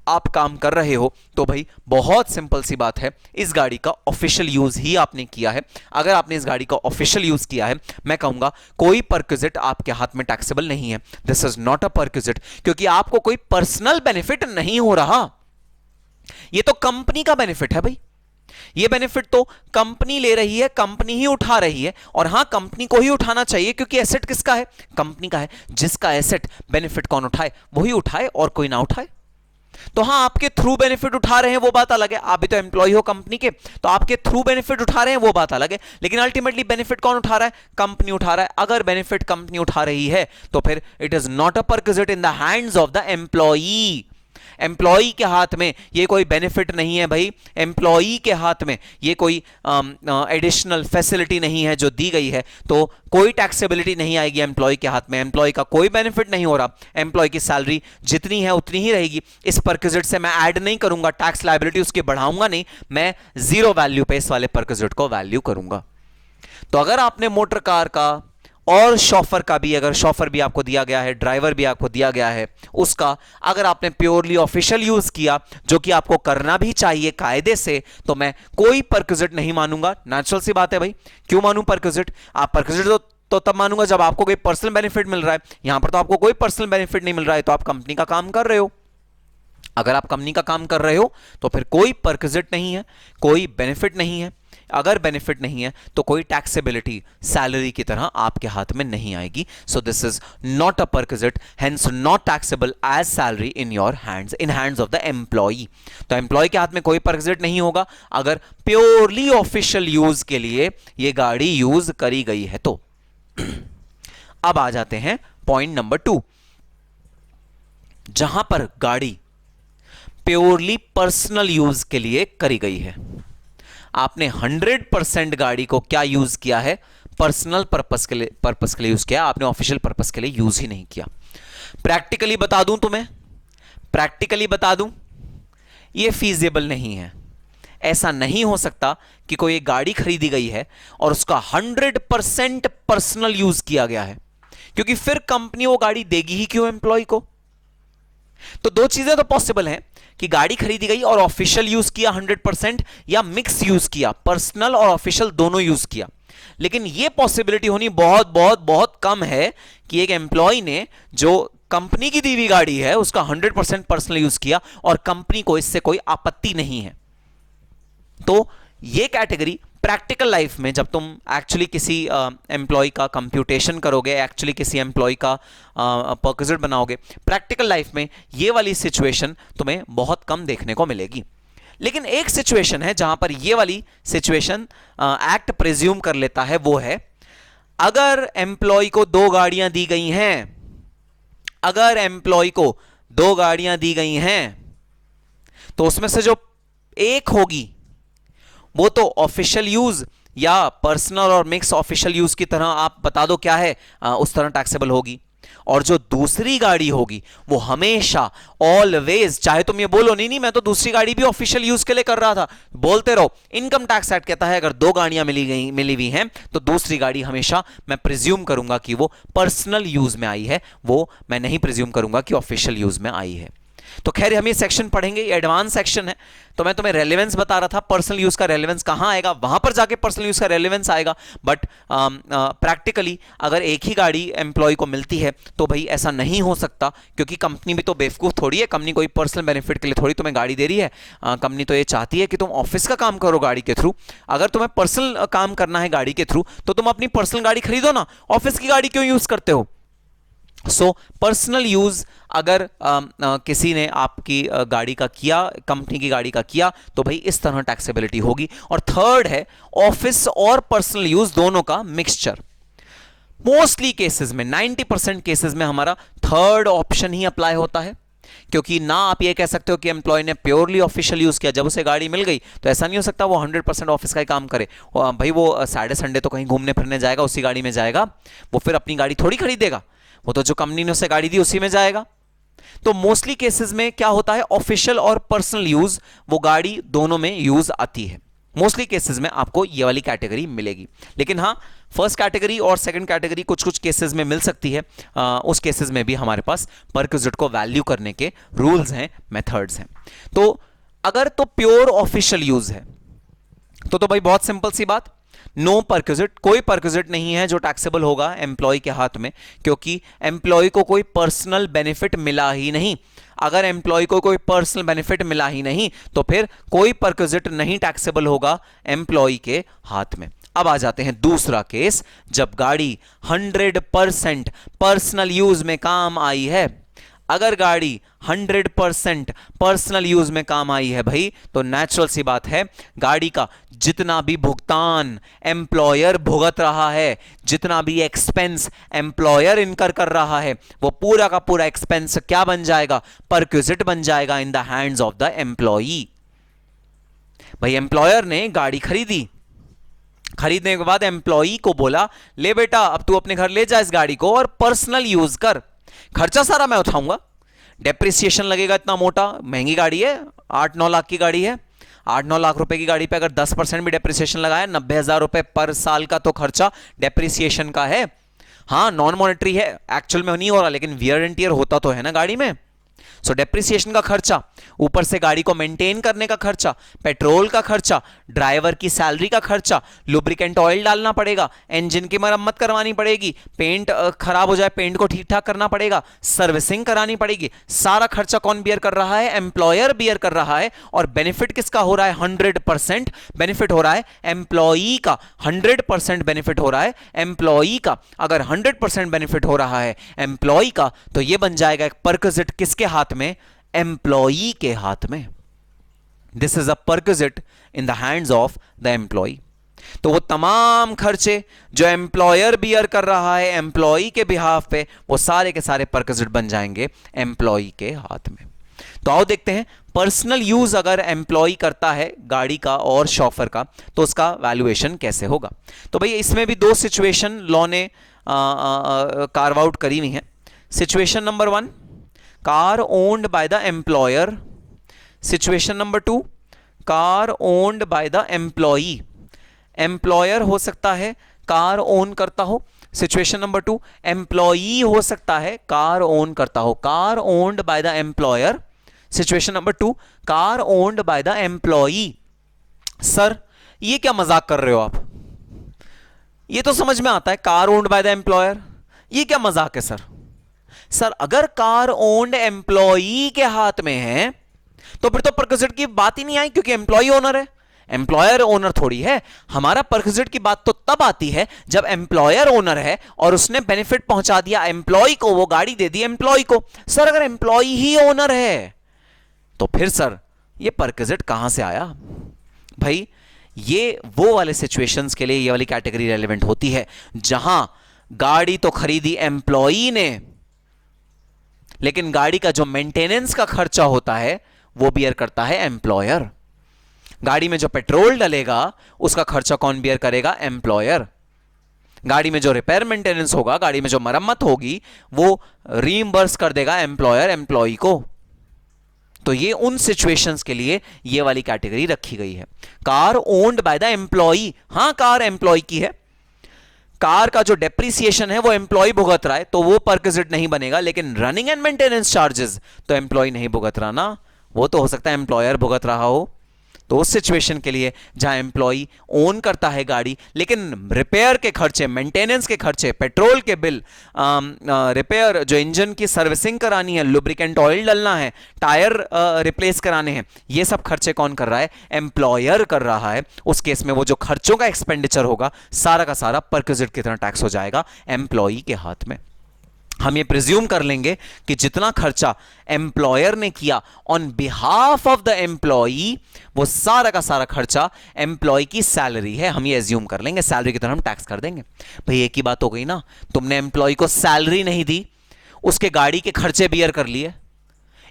आप काम कर रहे हो। तो भाई बहुत सिंपल सी बात है, इस गाड़ी का ऑफिशियल यूज ही आपने किया है। अगर आपने इस गाड़ी का ऑफिशियल यूज किया है, मैं कहूंगा कोई परक्विजिट आपके हाथ में टैक्सेबल नहीं है। This is not a perquisite, क्योंकि आपको कोई पर्सनल बेनिफिट नहीं हो रहा, ये तो कंपनी का बेनिफिट है भाई। ये बेनिफिट तो कंपनी ले रही है, कंपनी ही उठा रही है। और हां, कंपनी को ही उठाना चाहिए क्योंकि एसेट किसका है? कंपनी का है। जिसका एसेट बेनिफिट कौन उठाए वही उठाए और कोई ना उठाए। तो हां, आपके थ्रू बेनिफिट उठा रहे हैं वो बात अलग है, आप भी तो एम्प्लॉय हो कंपनी के, तो आपके थ्रू बेनिफिट उठा रहे हैं वो बात अलग है। लेकिन अल्टीमेटली बेनिफिट कौन उठा रहा है? कंपनी उठा रहा है। अगर बेनिफिट कंपनी उठा रही है तो फिर it is not a perquisite in the hands of the employee. Employee के हाथ में ये कोई बेनिफिट नहीं है भाई। एम्प्लॉई के हाथ में ये कोई एडिशनल फैसिलिटी नहीं है जो दी गई है, तो कोई टैक्सेबिलिटी नहीं आएगी एम्प्लॉय के हाथ में। एम्प्लॉय का कोई बेनिफिट नहीं हो रहा, एम्प्लॉय की सैलरी जितनी है उतनी ही रहेगी। इस परक्विजिट से मैं ऐड नहीं करूंगा, टैक्स लायबिलिटी उसकी बढ़ाऊंगा नहीं, मैं जीरो वैल्यू पे इस वाले परक्विजिट को वैल्यू करूंगा। तो अगर आपने मोटर कार का और शॉफर का भी, अगर शॉफर भी आपको दिया गया है, ड्राइवर भी आपको दिया गया है, उसका अगर आपने प्योरली ऑफिशियल यूज किया, जो कि आपको करना भी चाहिए कायदे से, तो मैं कोई परक्विजिट नहीं मानूंगा। नेचुरल सी बात है भाई, क्यों मानूं परक्विजिट? आप परक्विजिट तो तब मानूंगा जब आपको कोई पर्सनल बेनिफिट मिल रहा है। यहां पर तो आपको कोई पर्सनल बेनिफिट नहीं मिल रहा है, तो आप कंपनी का काम कर रहे हो। अगर आप कंपनी का काम कर रहे हो तो फिर कोई परक्विजिट नहीं है, कोई बेनिफिट नहीं है। अगर बेनिफिट नहीं है तो कोई टैक्सेबिलिटी सैलरी की तरह आपके हाथ में नहीं आएगी। So this is not a perquisite, hence not taxable as salary in your hands, in hands of the employee. तो एम्प्लॉय के हाथ में कोई परक्विजिट नहीं होगा अगर प्योरली ऑफिशियल यूज के लिए ये गाड़ी यूज करी गई है तो। अब आ जाते हैं पॉइंट नंबर 2, जहां पर गाड़ी प्योरली पर्सनल यूज के लिए करी गई है। आपने 100% गाड़ी को क्या यूज किया है? पर्सनल पर्पस के लिए यूज किया, आपने ऑफिशियल पर्पस के लिए यूज ही नहीं किया। प्रैक्टिकली बता दूं तुम्हें, प्रैक्टिकली बता दूं, यह फीजिबल नहीं है। ऐसा नहीं हो सकता कि कोई एक गाड़ी खरीदी गई है और उसका 100% पर्सनल यूज किया गया है, क्योंकि फिर कंपनी वो गाड़ी देगी ही क्यों एम्प्लॉय को? तो दो चीजें तो पॉसिबल हैं कि गाड़ी खरीदी गई और ऑफिशियल यूज किया 100%, या मिक्स यूज किया, पर्सनल और ऑफिशियल दोनों यूज किया। लेकिन यह पॉसिबिलिटी होनी बहुत बहुत बहुत कम है कि एक एम्प्लॉय ने जो कंपनी की दी हुई गाड़ी है उसका 100% पर्सनल यूज किया और कंपनी को इससे कोई आपत्ति नहीं है। तो यह कैटेगरी प्रैक्टिकल लाइफ में जब तुम एक्चुअली किसी एम्प्लॉय का कंप्यूटेशन करोगे, एक्चुअली किसी एम्प्लॉय का परक्विजिट बनाओगे, प्रैक्टिकल लाइफ में ये वाली सिचुएशन तुम्हें बहुत कम देखने को मिलेगी। लेकिन एक सिचुएशन है जहां पर ये वाली सिचुएशन एक्ट प्रिज्यूम कर लेता है, वो है अगर एम्प्लॉय को 2 गाड़ियां दी गई हैं, अगर एम्प्लॉय को 2 गाड़ियां दी गई हैं तो उसमें से जो एक होगी वो तो ऑफिशियल यूज या पर्सनल और मिक्स ऑफिशियल यूज की तरह आप बता दो क्या है, उस तरह टैक्सेबल होगी। और जो दूसरी गाड़ी होगी वो हमेशा ऑलवेज, चाहे तुम ये बोलो नहीं मैं तो दूसरी गाड़ी भी ऑफिशियल यूज के लिए कर रहा था, बोलते रहो, इनकम टैक्स एक्ट कहता है अगर 2 गाड़ियां मिली हुई हैं तो दूसरी गाड़ी हमेशा मैं प्रिज्यूम करूंगा कि वो पर्सनल यूज में आई है, वो मैं नहीं प्रिज्यूम करूंगा कि ऑफिशियल यूज में आई है। तो खैर हम ये सेक्शन पढ़ेंगे, ये एडवांस सेक्शन है। तो मैं तुम्हें रेलेवेंस बता रहा था, पर्सनल यूज का रेलेवेंस कहां आएगा, वहां पर जाके पर्सनल यूज का रेलेवेंस आएगा। बट प्रैक्टिकली अगर एक ही गाड़ी एम्प्लॉय को मिलती है तो भाई ऐसा नहीं हो सकता, क्योंकि कंपनी भी तो बेवकूफ थोड़ी है, कंपनी कोई पर्सनल बेनिफिट के लिए थोड़ी तुम्हें गाड़ी दे रही है। कंपनी तो ये चाहती है कि तुम ऑफिस का काम करो गाड़ी के थ्रू। अगर तुम्हें पर्सनल काम करना है गाड़ी के थ्रू तो तुम अपनी पर्सनल गाड़ी खरीदो ना, ऑफिस की गाड़ी क्यों यूज करते हो? सो पर्सनल यूज अगर किसी ने आपकी गाड़ी का किया, कंपनी की गाड़ी का किया, तो भाई इस तरह टैक्सेबिलिटी होगी। और थर्ड है ऑफिस और पर्सनल यूज दोनों का मिक्सचर। मोस्टली केसेस में 90% केसेस में हमारा थर्ड ऑप्शन ही अप्लाई होता है, क्योंकि ना आप ये कह सकते हो कि एम्प्लॉय ने प्योरली ऑफिशियल यूज किया, जब उसे गाड़ी मिल गई तो ऐसा नहीं हो सकता वो 100% ऑफिस का ही काम करे। भाई वो सैटरडे संडे तो कहीं घूमने फिरने जाएगा, उसी गाड़ी में जाएगा, वो फिर अपनी गाड़ी थोड़ी खरीदेगा, वो तो जो कंपनी ने उसे गाड़ी दी उसी में जाएगा। तो मोस्टली केसेस में क्या होता है, ऑफिशियल और पर्सनल यूज वो गाड़ी दोनों में यूज आती है। मोस्टली केसेस में आपको ये वाली कैटेगरी मिलेगी। लेकिन हाँ, फर्स्ट कैटेगरी और सेकंड कैटेगरी कुछ कुछ केसेस में मिल सकती है। उस केसेस में भी हमारे पास परक्विजिट को वैल्यू करने के रूल्स हैं, मेथड्स हैं। तो अगर तो प्योर ऑफिशियल यूज है तो भाई बहुत सिंपल सी बात, नो परक्विजिट, कोई परक्विजिट नहीं है जो टैक्सेबल होगा एम्प्लॉय के हाथ में, क्योंकि एम्प्लॉय को कोई पर्सनल बेनिफिट मिला ही नहीं। अगर एम्प्लॉय को कोई पर्सनल बेनिफिट मिला ही नहीं तो फिर कोई परक्विजिट नहीं टैक्सेबल होगा एम्प्लॉय के हाथ में। अब आ जाते हैं दूसरा केस, जब गाड़ी 100% पर्सनल यूज में काम आई है। अगर गाड़ी 100% पर्सनल यूज में काम आई है भाई, तो नेचुरल सी बात है गाड़ी का जितना भी भुगतान एम्प्लॉयर भुगत रहा है, जितना भी एक्सपेंस एम्प्लॉयर इनकर कर रहा है, वो पूरा का पूरा एक्सपेंस क्या बन जाएगा, परक्विजिट बन जाएगा इन the hands of the employee. भाई एम्प्लॉयर ने गाड़ी खरीदी, खरीदने के बाद एम्प्लॉई को बोला ले बेटा अब तू अपने घर ले जा इस गाड़ी को और पर्सनल यूज कर, खर्चा सारा मैं उठाऊंगा, डेप्रिसिएशन लगेगा इतना मोटा, महंगी गाड़ी है, 8-9 लाख की गाड़ी है, 8-9 लाख रुपए की गाड़ी पे अगर 10% भी डेप्रिसिएशन लगाया, 90,000 रुपए पर साल का तो खर्चा डेप्रिसिएशन का है। हाँ नॉन मॉनेटरी है, एक्चुअल में नहीं हो रहा, लेकिन वियर एंड टियर होता तो है ना गाड़ी में, सो डेप्रिसिएशन का खर्चा, ऊपर से गाड़ी को मेंटेन करने का खर्चा, पेट्रोल का खर्चा, ड्राइवर की सैलरी का खर्चा, लुब्रिकेंट ऑयल डालना पड़ेगा, इंजन की मरम्मत करवानी पड़ेगी, पेंट खराब हो जाए पेंट को ठीक ठाक करना पड़ेगा, सर्विसिंग करानी पड़ेगी। सारा खर्चा कौन बियर कर रहा है? एम्प्लॉयर बियर कर रहा है। और बेनिफिट किसका हो रहा है? 100% बेनिफिट हो रहा है एम्प्लॉई का। 100% बेनिफिट हो रहा है एम्प्लॉई का। अगर 100% बेनिफिट हो रहा है एम्प्लॉई का, तो यह बन जाएगा एक परक्विजिट किसके हाथ में? एम्प्लॉई के हाथ में। This is a perquisite in the hands of the employee. तो वो तमाम खर्चे जो एम्प्लॉयर बियर कर रहा है एम्प्लॉई के बिहाफ पे, वो सारे के सारे परक्विजिट बन जाएंगे एम्प्लॉई के हाथ में। तो आओ देखते हैं पर्सनल यूज अगर एम्प्लॉय करता है गाड़ी का और शॉफर का, तो उसका वैल्यूएशन कैसे होगा। तो भाई इसमें भी दो सिचुएशन लॉ ने कार्व आउट करी हुई है। Situation number 1, car owned by the employer. Situation number 2, car owned by the employee. Employer हो सकता है कार ओन करता हो। सिचुएशन नंबर 2, एम्प्लॉई हो सकता है कार ओन करता हो। Car owned by the employer. Situation number 2, car owned by the employee. Sir ये क्या मजाक कर रहे हो आप? ये तो समझ में आता है car owned by the employer, ये क्या मजाक है सर? सर अगर कार ओन्ड एम्प्लॉई के हाथ में है तो फिर तो परक्विजिट की बात ही नहीं आई, क्योंकि एम्प्लॉई ओनर है, एम्प्लॉयर ओनर थोड़ी है। हमारा परक्विजिट की बात तो तब आती है जब एम्प्लॉयर ओनर है और उसने बेनिफिट पहुंचा दिया एम्प्लॉय को, वो गाड़ी दे दी एम्प्लॉय को। सर अगर एम्प्लॉय ही ओनर है तो फिर सर ये परक्विजिट कहां से आया? भाई ये वो वाले सिचुएशंस के लिए ये वाली कैटेगरी रेलेवेंट होती है जहां गाड़ी तो खरीदी एम्प्लॉई ने, लेकिन गाड़ी का जो मेंटेनेंस का खर्चा होता है वो बियर करता है एम्प्लॉयर। गाड़ी में जो पेट्रोल डलेगा उसका खर्चा कौन बियर करेगा? एम्प्लॉयर। गाड़ी में जो रिपेयर मेंटेनेंस होगा, गाड़ी में जो मरम्मत होगी, वो रीइंबर्स कर देगा एम्प्लॉयर एम्प्लॉई को। तो ये उन सिचुएशंस के लिए ये वाली कैटेगरी रखी गई है। Car owned by the employee, हां कार एम्प्लॉय की है, कार का जो डेप्रिसिएशन है वो एम्प्लॉय भुगत रहा है, तो वो परक्विजिट नहीं बनेगा। लेकिन रनिंग एंड मेंटेनेंस चार्जेस तो एम्प्लॉय नहीं भुगत रहा ना, वो तो हो सकता है एम्प्लॉयर भुगत रहा हो। तो उस सिचुएशन के लिए जहां एम्प्लॉय ओन करता है गाड़ी, लेकिन रिपेयर के खर्चे, मेंटेनेंस के खर्चे, पेट्रोल के बिल, रिपेयर जो इंजन की सर्विसिंग करानी है, लुब्रिकेंट ऑयल डालना है, टायर रिप्लेस कराने हैं, ये सब खर्चे कौन कर रहा है? एम्प्लॉयर कर रहा है। उस केस में वो जो खर्चों का एक्सपेंडिचर होगा सारा का सारा परक्विजिट की तरह टैक्स हो जाएगा एम्प्लॉय के हाथ में। हम ये प्रिज्यूम कर लेंगे कि जितना खर्चा एम्प्लॉयर ने किया on behalf of the employee, वो सारा का सारा खर्चा एम्प्लॉय की सैलरी है। हम ये एज्यूम कर लेंगे, सैलरी की तरह हम टैक्स कर देंगे। भाई एक ही बात हो गई ना, तुमने एम्प्लॉय को सैलरी नहीं दी, उसके गाड़ी के खर्चे बियर कर लिए।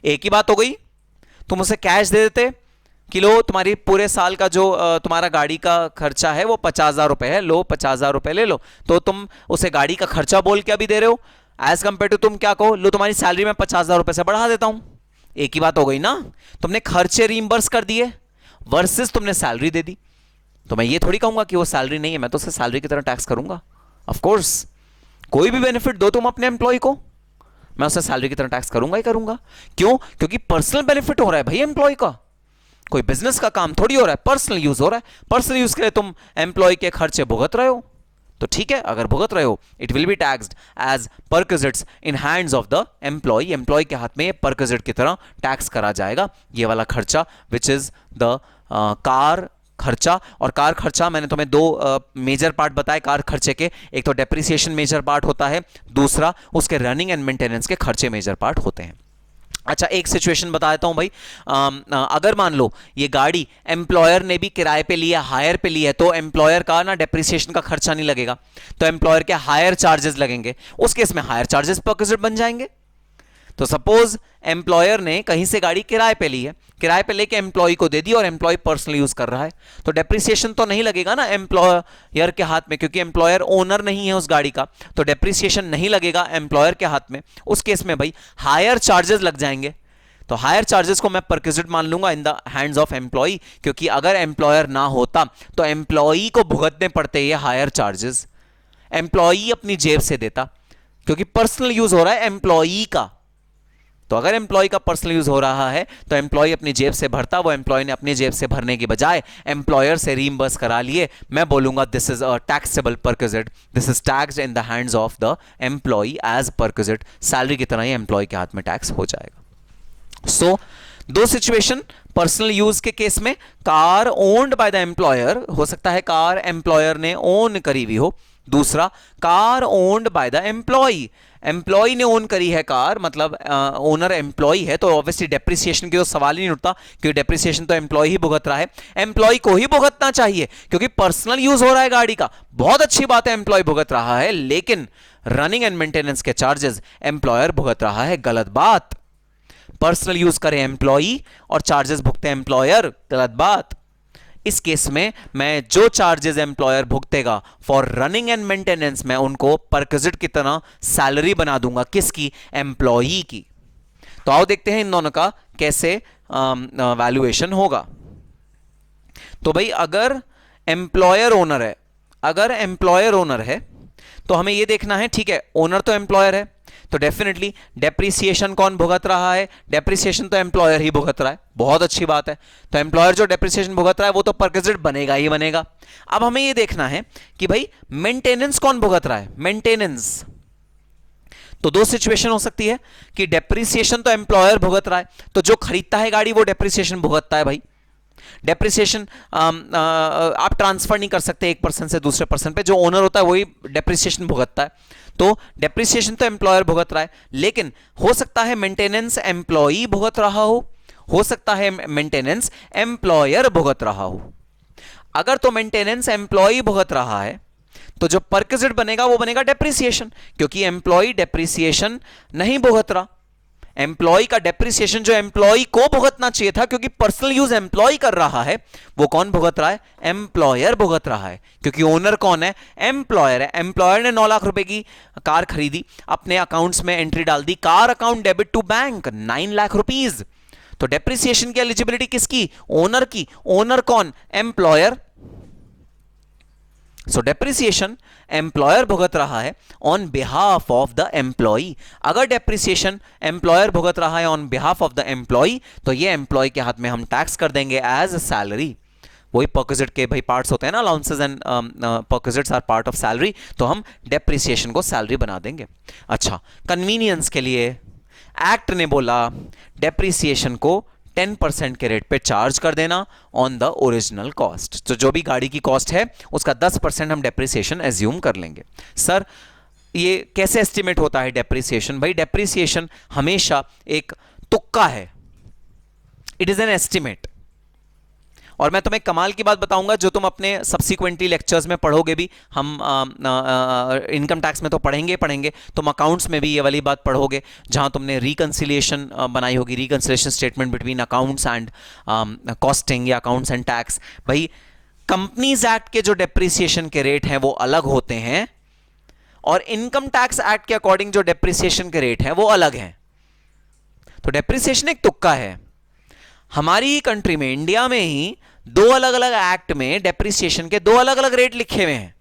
एक ही बात हो गई। तुम उसे कैश दे देते कि लो तुम्हारी पूरे साल का जो तुम्हारा गाड़ी का खर्चा है वो 50,000 रुपए है, लो 50,000 रुपए ले लो, तो तुम उसे गाड़ी का खर्चा बोल के अभी दे रहे हो। एज कंपेयर टू तुम क्या कहो, लो तुम्हारी सैलरी में 50,000 रुपए से बढ़ा देता हूं। एक ही बात हो गई ना, तुमने खर्चे रीइंबर्स कर दिए वर्सेस तुमने सैलरी दे दी। तो मैं ये थोड़ी कहूंगा कि वो सैलरी नहीं है, मैं तो उसे सैलरी की तरह टैक्स करूंगा। ऑफ कोर्स कोई भी बेनिफिट दो तुम अपने एम्प्लॉय को, मैं उसे सैलरी की तरह टैक्स करूंगा ही करूंगा। क्यों? क्योंकि पर्सनल बेनिफिट हो रहा है भाई एम्प्लॉय का, कोई बिजनेस का काम थोड़ी हो रहा है, पर्सनल यूज हो रहा है। पर्सनल यूज के लिए तुम एम्प्लॉय के खर्चे भुगत रहे हो, तो ठीक है, अगर भुगत रहे हो it will be taxed as perquisites in hands of the employee. Employee के हाथ में परक्विजिट की तरह टैक्स करा जाएगा ये वाला खर्चा, विच इज द कार खर्चा। और कार खर्चा मैंने तुम्हें दो मेजर पार्ट बताए कार खर्चे के, एक तो डेप्रिसिएशन मेजर पार्ट होता है, दूसरा उसके रनिंग एंड मेंटेनेंस के खर्चे मेजर पार्ट होते हैं। अच्छा एक सिचुएशन बता देता हूं भाई, अगर मान लो ये गाड़ी एम्प्लॉयर ने भी किराए पे लिया, हायर पे लिया है, तो एम्प्लॉयर का ना डेप्रिसिएशन का खर्चा नहीं लगेगा, तो एम्प्लॉयर के हायर चार्जेस लगेंगे। उस केस में हायर चार्जेस परक्विजिट बन जाएंगे। तो सपोज एम्प्लॉयर ने कहीं से गाड़ी किराए पे ली है, किराए पे लेके एम्प्लॉय को दे दी और एम्प्लॉय पर्सनल यूज कर रहा है, तो डेप्रिसिएशन तो नहीं लगेगा ना एम्प्लॉयर के हाथ में, क्योंकि एम्प्लॉयर ओनर नहीं है उस गाड़ी का, तो डेप्रिसिएशन नहीं लगेगा एम्प्लॉयर के हाथ में। उस केस में भाई हायर चार्जेस लग जाएंगे। तो हायर चार्जेस को मैं परक्विजिट मान लूंगा in the hands of employee, क्योंकि अगर एम्प्लॉयर ना होता तो एम्प्लॉय को भुगतने पड़ते ये हायर चार्जेस, एम्प्लॉय अपनी जेब से देता, क्योंकि पर्सनल यूज हो रहा है एम्प्लॉय का। तो अगर एम्प्लॉय का पर्सनल यूज हो रहा है तो एम्प्लॉय अपनी जेब से भरता, वो एम्प्लॉय ने अपनी जेब से भरने की बजाय एम्प्लॉयर से रीइंबर्स करा लिए, मैं बोलूंगा this is a taxable perquisite, this is taxed in the hands of the employee as perquisite, salary की तरह ही एम्प्लॉय के हाथ में टैक्स हो जाएगा। सो दो सिचुएशन, पर्सनल यूज के केस में car owned by the employer, हो सकता है कार एम्प्लॉयर ने ओन करी हुई हो, दूसरा car owned by the employee, employee ने ओन करी है कार, मतलब ओनर एम्प्लॉय है, तो ऑब्वियसली डेप्रिसिएशन की तो सवाल ही नहीं उठता, क्योंकि डेप्रिसिएशन तो एम्प्लॉय ही भुगत रहा है, एम्प्लॉय को ही भुगतना चाहिए क्योंकि पर्सनल यूज हो रहा है गाड़ी का, बहुत अच्छी बात है एम्प्लॉय भुगत रहा है, लेकिन रनिंग एंड मेंटेनेंस के चार्जेस एम्प्लॉयर भुगत रहा है, गलत बात। पर्सनल यूज करे एम्प्लॉय और चार्जेस भुगते एम्प्लॉयर, गलत बात। इस केस में मैं जो चार्जेस एम्प्लॉयर भुगतेगा फॉर रनिंग एंड मेंटेनेंस, मैं उनको परक्विजिट की तरह सैलरी बना दूंगा, किसकी? एम्प्लॉई की। तो आओ देखते हैं इन दोनों का कैसे वैल्यूएशन होगा। तो भाई अगर एम्प्लॉयर ओनर है, अगर एम्प्लॉयर ओनर है तो हमें यह देखना है, ठीक है ओनर तो एम्प्लॉयर है, तो डेफिनेटली डेप्रिसिएशन कौन भुगत रहा है? डेप्रिसिएशन तो एम्प्लॉयर ही भुगत रहा है, बहुत अच्छी बात है। तो एम्प्लॉयर जो डेप्रिसिएशन भुगत रहा है वो तो परक्विजिट बनेगा ही बनेगा। अब हमें ये देखना है कि भाई मेंटेनेंस कौन भुगत रहा है? मेंटेनेंस, तो दो सिचुएशन हो सकती है कि डेप्रिसिएशन तो एम्प्लॉयर भुगत रहा है, तो जो खरीदता है गाड़ी वो डेप्रिसिएशन भुगतता है भाई। डेप्रिसिएशन आप ट्रांसफर नहीं कर सकते एक पर्सन से दूसरे पर्सन पे, जो ओनर होता है वही डेप्रिसिएशन भुगतता है, तो डेप्रिसिएशन तो एम्प्लॉयर भुगत रहा है, लेकिन हो सकता है मेंटेनेंस एम्प्लॉई भुगत रहा हो सकता है मेंटेनेंस एम्प्लॉयर भुगत रहा हो। अगर तो मेंटेनेंस एम्प्लॉई भुगत रहा है तो जो परक्विजिट बनेगा वो बनेगा डेप्रिसिएशन, क्योंकि एम्प्लॉई डेप्रिसिएशन नहीं भुगत रहा। एम्प्लॉय का डेप्रिसिएशन जो एम्प्लॉय को भुगतना चाहिए था, क्योंकि पर्सनल यूज एम्प्लॉय कर रहा है, वो कौन भुगत रहा है? एम्प्लॉयर भुगत रहा है, क्योंकि ओनर कौन है? एम्प्लॉयर है। एम्प्लॉयर ने 9 लाख रुपए की कार खरीदी, अपने अकाउंट्स में एंट्री डाल दी, car account debit to bank 9 lakh rupees, तो डेप्रिसिएशन की एलिजिबिलिटी किसकी? ओनर की। ओनर कौन? एम्प्लॉयर। सो डेप्रिसिएशन एम्प्लॉयर भुगत रहा है on behalf of the employee. अगर डेप्रिसिएशन एम्प्लॉयर भुगत रहा है on behalf of the employee, तो ये एम्प्लॉय के हाथ में हम टैक्स कर देंगे एज सैलरी। वही परक्विजिट के भाई पार्ट्स होते हैं ना, allowances and perquisites are part of salary, तो हम डेप्रिसिएशन को सैलरी बना देंगे। अच्छा, कन्वीनियंस के लिए एक्ट ने बोला डेप्रिसिएशन को 10% के रेट पे चार्ज कर देना ऑन द ओरिजिनल कॉस्ट, तो जो भी गाड़ी की कॉस्ट है उसका 10% हम डेप्रिसिएशन एज्यूम कर लेंगे। सर ये कैसे एस्टिमेट होता है डेप्रिसिएशन? भाई डेप्रिसिएशन हमेशा एक तुक्का है, इट इज एन एस्टिमेट। और मैं तुम्हें कमाल की बात बताऊंगा जो तुम अपने सब्सिक्वेंटली लेक्चर्स में पढ़ोगे भी, हम इनकम टैक्स में तो पढ़ेंगे, तुम अकाउंट्स में भी ये वाली बात पढ़ोगे, जहां तुमने रिकंसिलिएशन बनाई होगी, reconciliation statement between accounts and costing या अकाउंट्स एंड टैक्स। भाई कंपनीज एक्ट के जो डेप्रिसिएशन के रेट हैं वो अलग होते हैं, और इनकम टैक्स एक्ट के अकॉर्डिंग जो डेप्रिसिएशन के रेट हैं वो अलग हैं। तो डेप्रिसिएशन एक तुक्का है। हमारी ही कंट्री में, इंडिया में ही, दो अलग अलग एक्ट में डेप्रिसिएशन के दो अलग अलग रेट लिखे हुए हैं,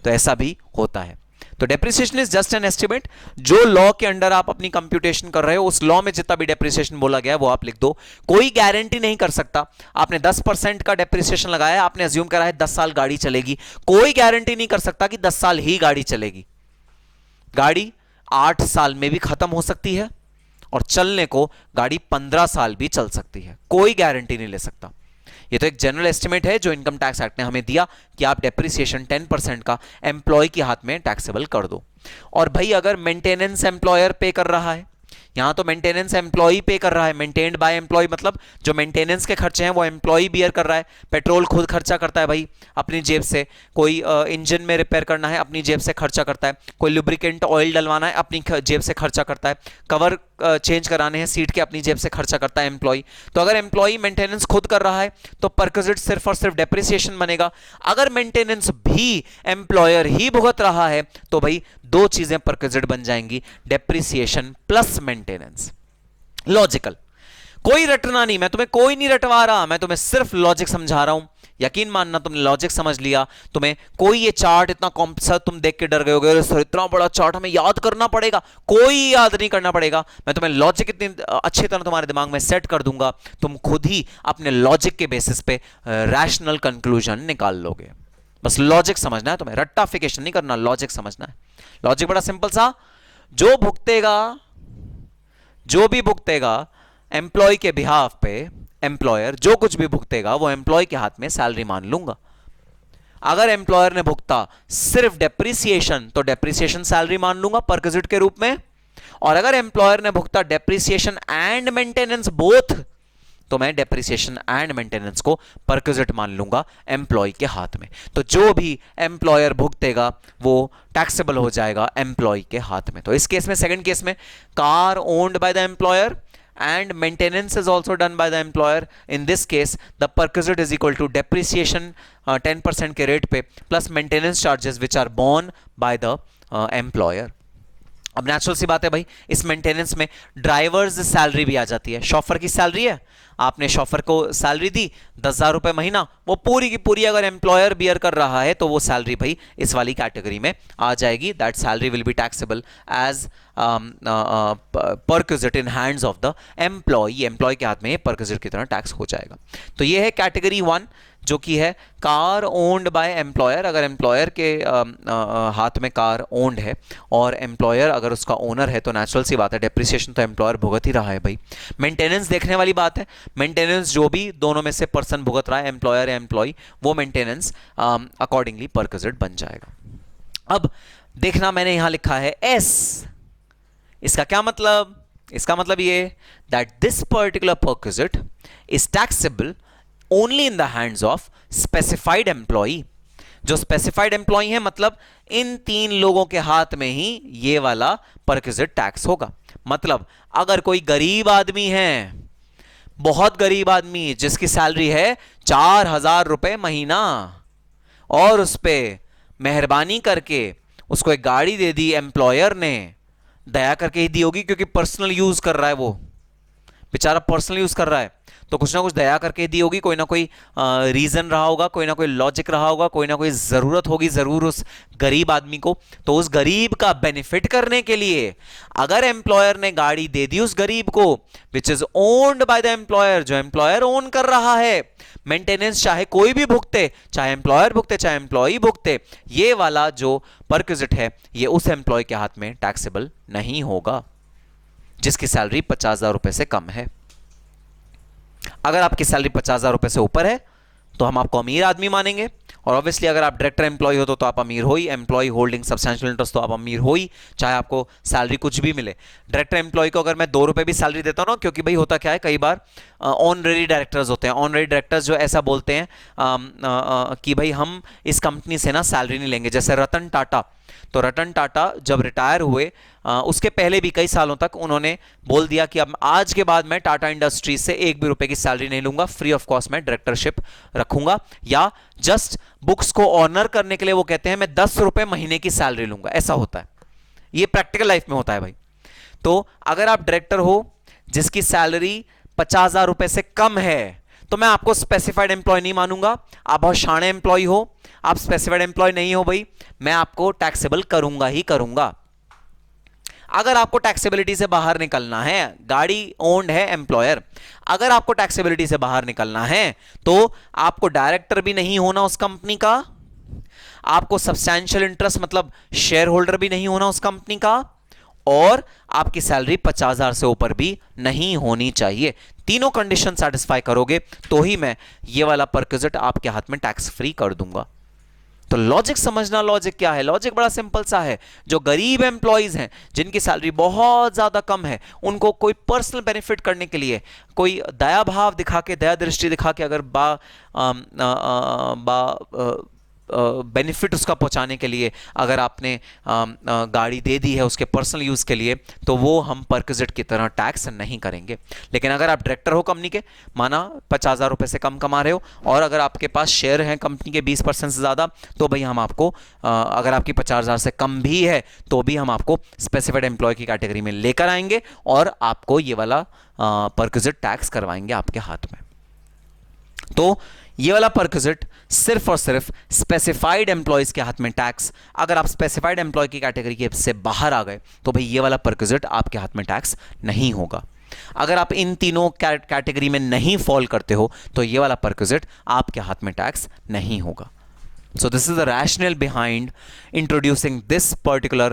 तो ऐसा भी होता है। तो depreciation is just an estimate. जो लॉ के अंडर आप अपनी कंप्यूटेशन कर रहे हो, उस लॉ में जितना भी डेप्रिसिएशन बोला गया वो आप लिख दो। कोई गारंटी नहीं कर सकता। आपने 10% का डेप्रिसिएशन लगाया, आपने अज्यूम करा है 10 साल गाड़ी चलेगी, कोई गारंटी नहीं कर सकता कि 10 साल ही गाड़ी चलेगी। गाड़ी 8 साल में भी खत्म हो सकती है, और चलने को गाड़ी 15 साल भी चल सकती है, कोई गारंटी नहीं ले सकता। ये तो एक जनरल एस्टिमेट है जो इनकम टैक्स एक्ट ने हमें दिया कि आप डेप्रिसिएशन 10% का एम्प्लॉय के हाथ में टैक्सेबल कर दो। और भाई अगर मेंटेनेंस एम्प्लॉयर पे कर रहा है, यहां तो मेंटेनेंस एम्प्लॉय पे कर रहा है, मेंटेन्ड बाय एम्प्लॉय, मतलब जो मेंटेनेंस के खर्चे हैं वो एम्प्लॉय बियर कर रहा है। पेट्रोल खुद खर्चा करता है भाई अपनी जेब से, कोई इंजन में रिपेयर करना है अपनी जेब से खर्चा करता है, कोई लुब्रिकेंट ऑयल डलवाना है अपनी जेब से खर्चा करता है, कवर चेंज कराने हैं सीट के अपनी जेब से खर्चा करता है एम्प्लॉय। तो अगर एम्प्लॉय मेंटेनेंस खुद कर रहा है तो परक्विजिट सिर्फ और सिर्फ डेप्रिसिएशन बनेगा। अगर मेंटेनेंस भी एम्प्लॉयर ही भुगत रहा है तो भाई दो चीजें परक्विजिट बन जाएंगी, डेप्रिसिएशन प्लस मेंटेनेंस। लॉजिकल, कोई रटना नहीं, मैं तुम्हें कोई नहीं रटवा रहा, मैं तुम्हें सिर्फ लॉजिक समझा रहा हूं यकीन मानना तुमने लॉजिक समझ लिया, तुम्हें कोई ये चार्ट इतना कॉम्प्लेक्स तुम देख के डर गए होगे, सर इतना बड़ा चार्ट हमें याद करना पड़ेगा, कोई याद नहीं करना पड़ेगा, मैं तुम्हें लॉजिक इतनी अच्छी तरह तुम्हारे दिमाग में सेट कर दूंगा, तुम खुद ही अपने लॉजिक के बेसिस पे रैशनल कंक्लूजन निकाल लोगे। बस लॉजिक समझना है तुम्हें, रट्टाफिकेशन नहीं करना, लॉजिक समझना है। लॉजिक बड़ा सिंपल सा, जो भुगतेगा, जो भी भुगतेगा एम्प्लॉय के बिहाफ पे, एम्प्लॉयर जो कुछ भी भुगतेगा वो एम्प्लॉय के हाथ में सैलरी मान लूंगा। अगर एम्प्लॉयर ने भुगता सिर्फ डेप्रिसिएशन तो डेप्रिसिएशन सैलरी मान लूंगा परक्विजिट के रूप में, और अगर एम्प्लॉयर ने भुगता डेप्रिसिएशन एंड मेंटेनेंस बोथ तो मैं डेप्रिसिएशन एंड मेंटेनेंस को परक्विजिट मान लूंगा एम्प्लॉय के हाथ में। तो जो भी एम्प्लॉयर भुगतेगा वो टैक्सेबल हो जाएगा एम्प्लॉय के हाथ में। तो इस केस में, सेकंड केस में, car owned by the employer and maintenance is also done by the employer. In this case the perquisite is equal to depreciation 10% के रेट पे plus maintenance charges which are borne by the employer. अब नेचुरल सी बात है भाई, इस मेंटेनेंस में ड्राइवर्स सैलरी भी आ जाती है। शॉफर की सैलरी है, आपने शॉफर को सैलरी दी 10,000 रुपए महीना, वो पूरी की पूरी अगर एम्प्लॉयर बियर कर रहा है तो वो सैलरी भाई इस वाली कैटेगरी में आ जाएगी। That salary will be taxable as perquisite in hands of the employee. Employee के हाथ में परक्विजिट की तरह टैक्स हो जाएगा। तो ये है कैटेगरी 1 जो कि है कार ओन्ड बाय एम्प्लॉयर। अगर एम्प्लॉयर के हाथ में कार ओन्ड है और एम्प्लॉयर अगर उसका ओनर है तो नेचुरल सी बात है डेप्रिसिएशन तो एम्प्लॉयर भुगत ही रहा है भाई। मेंटेनेंस देखने वाली बात है, मेंटेनेंस जो भी दोनों में से पर्सन भुगत रहा है, एम्प्लॉयर या एम्प्लॉय, वो मेंटेनेंस अकॉर्डिंगली परक्विजिट बन जाएगा। अब देखना मैंने यहां लिखा है एस, इसका क्या मतलब? इसका मतलब ये that this particular perquisite is taxable only in the hands of specified employee. जो स्पेसिफाइड एम्प्लॉय है मतलब इन 3 लोगों के हाथ में ही ये वाला परक्विजिट टैक्स होगा। मतलब अगर कोई गरीब आदमी है, बहुत गरीब आदमी जिसकी सैलरी है 4,000 रुपए महीना और उस पे मेहरबानी करके उसको एक गाड़ी दे दी एम्प्लॉयर ने, दया करके ही दी होगी क्योंकि पर्सनल यूज कर रहा है, वो बेचारा पर्सनल यूज कर रहा है तो कुछ ना कुछ दया करके दी होगी, कोई ना कोई रीजन रहा होगा, कोई ना कोई लॉजिक रहा होगा, कोई ना कोई जरूरत होगी जरूर उस गरीब आदमी को। तो उस गरीब का बेनिफिट करने के लिए अगर एम्प्लॉयर ने गाड़ी दे दी उस गरीब को which is owned by the employer, जो एम्प्लॉयर ओन कर रहा है, मेंटेनेंस चाहे कोई भी भुगते, चाहे एम्प्लॉयर भुगते चाहे एम्प्लॉय भुगते, ये वाला जो परक्विजिट है ये उस एम्प्लॉय के हाथ में टैक्सेबल नहीं होगा जिसकी सैलरी 50,000 रुपए से कम है। अगर आपकी सैलरी 50,000 रुपए से ऊपर है तो हम आपको अमीर आदमी मानेंगे, और ऑब्वियसली अगर आप डायरेक्टर एम्प्लॉय हो तो आप अमीर हो ही, एम्प्लॉय होल्डिंग सब्सटेंशियल इंटरेस्ट तो आप अमीर हो ही, चाहे आपको सैलरी कुछ भी मिले। डायरेक्टर एम्प्लॉय को अगर मैं 2 रुपए भी सैलरी देता हूं ना, क्योंकि भाई होता क्या है कई बार ऑनरेरी डायरेक्टर्स होते हैं, ऑनरेरी डायरेक्टर्स जो ऐसा बोलते हैं कि भाई हम इस कंपनी से ना सैलरी नहीं लेंगे। जैसे रतन टाटा, तो रतन टाटा जब रिटायर हुए उसके पहले भी कई सालों तक उन्होंने बोल दिया कि अब आज के बाद मैं टाटा इंडस्ट्रीज से 1 भी रुपए की सैलरी नहीं लूंगा, फ्री ऑफ कॉस्ट मैं डायरेक्टरशिप रखूंगा, या जस्ट बुक्स को ऑनर करने के लिए वो कहते हैं मैं 10 रुपए महीने की सैलरी लूंगा। ऐसा होता है, ये प्रैक्टिकल लाइफ में होता है भाई। तो अगर आप डायरेक्टर हो जिसकी सैलरी 50,000 रुपए से कम है तो मैं आपको स्पेसिफाइड एम्प्लॉय नहीं मानूंगा। आप बहुत शाणे एम्प्लॉय हो, आप स्पेसिफाइड एम्प्लॉय नहीं हो भाई, मैं आपको टैक्सेबल करूंगा ही करूंगा। अगर आपको टैक्सेबिलिटी से बाहर निकलना है, गाड़ी ओन्ड है एम्प्लॉयर, अगर आपको टैक्सेबिलिटी से बाहर निकलना है तो आपको डायरेक्टर भी नहीं होना उस कंपनी का, आपको सब्सटैंशियल इंटरेस्ट मतलब शेयर होल्डर भी नहीं होना उस कंपनी का, और आपकी सैलरी 50,000 से ऊपर भी नहीं होनी चाहिए। तीनों कंडीशन सेटिस्फाई करोगे तो ही मैं ये वाला परक्विजिट आपके हाथ में टैक्स फ्री कर दूंगा। तो लॉजिक समझना, लॉजिक क्या है? लॉजिक बड़ा सिंपल सा है। जो गरीब एम्प्लॉइज हैं जिनकी सैलरी बहुत ज्यादा कम है, उनको कोई पर्सनल बेनिफिट करने के लिए, कोई दया भाव दिखा के, दया दृष्टि दिखा के अगर बेनिफिट उसका पहुंचाने के लिए अगर आपने गाड़ी दे दी है उसके पर्सनल यूज़ के लिए, तो वो हम परक्विजिट की तरह टैक्स नहीं करेंगे। लेकिन अगर आप डायरेक्टर हो कंपनी के, माना 50,000 रुपये से कम कमा रहे हो और अगर आपके पास शेयर हैं कंपनी के 20% से ज़्यादा, तो भाई हम आपको अगर आपकी 50,000 से कम भी है तो भी हम आपको स्पेसिफाइड एम्प्लॉय की कैटेगरी में लेकर आएंगे और आपको ये वाला परक्विजिट टैक्स करवाएंगे आपके हाथ में। तो ये वाला परक्विजिट सिर्फ और सिर्फ स्पेसिफाइड एम्प्लॉयज के हाथ में टैक्स, अगर आप स्पेसिफाइड एम्प्लॉय की कैटेगरी के से बाहर आ गए तो भाई ये वाला परक्विजिट आपके हाथ में टैक्स नहीं होगा। अगर आप इन तीनों कैटेगरी में नहीं फॉल करते हो तो ये वाला परक्विजिट आपके हाथ में टैक्स नहीं होगा। So this is the rationale behind introducing this particular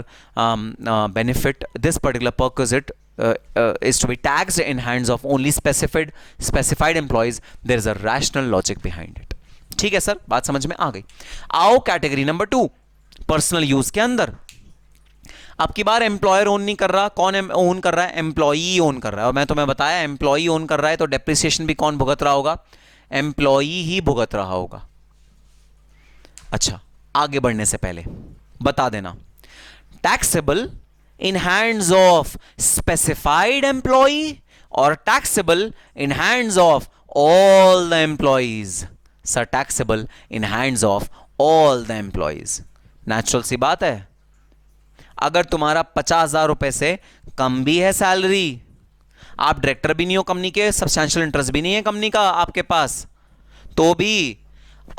benefit. This particular perquisite is to be taxed in hands of only specified employees. There is a rational logic behind it. ठीक है सर, बात समझ में आ गई। आओ कैटेगरी नंबर 2, पर्सनल यूज के अंदर। अब की बार एम्प्लॉयर ओन नहीं कर रहा, कौन ओन कर रहा है? एम्प्लॉई ओन कर रहा है। और मैं तुम्हें बताया एम्प्लॉई ओन कर रहा है तो डेप्रिसिएशन भी कौन भुगत रहा होगा? एम्प्लॉई ही भुगत रहा होगा। अच्छा, आगे बढ़ने से पहले बता देना, taxable in hands of specified employee और taxable in hands of all the employees. Sir, taxable in hands of all the employees. Natural सी बात है, अगर तुम्हारा 50,000 रुपए से कम भी है सैलरी, आप डायरेक्टर भी नहीं हो कंपनी के, सब्सटैंशियल इंटरेस्ट भी नहीं है कंपनी का आपके पास, तो भी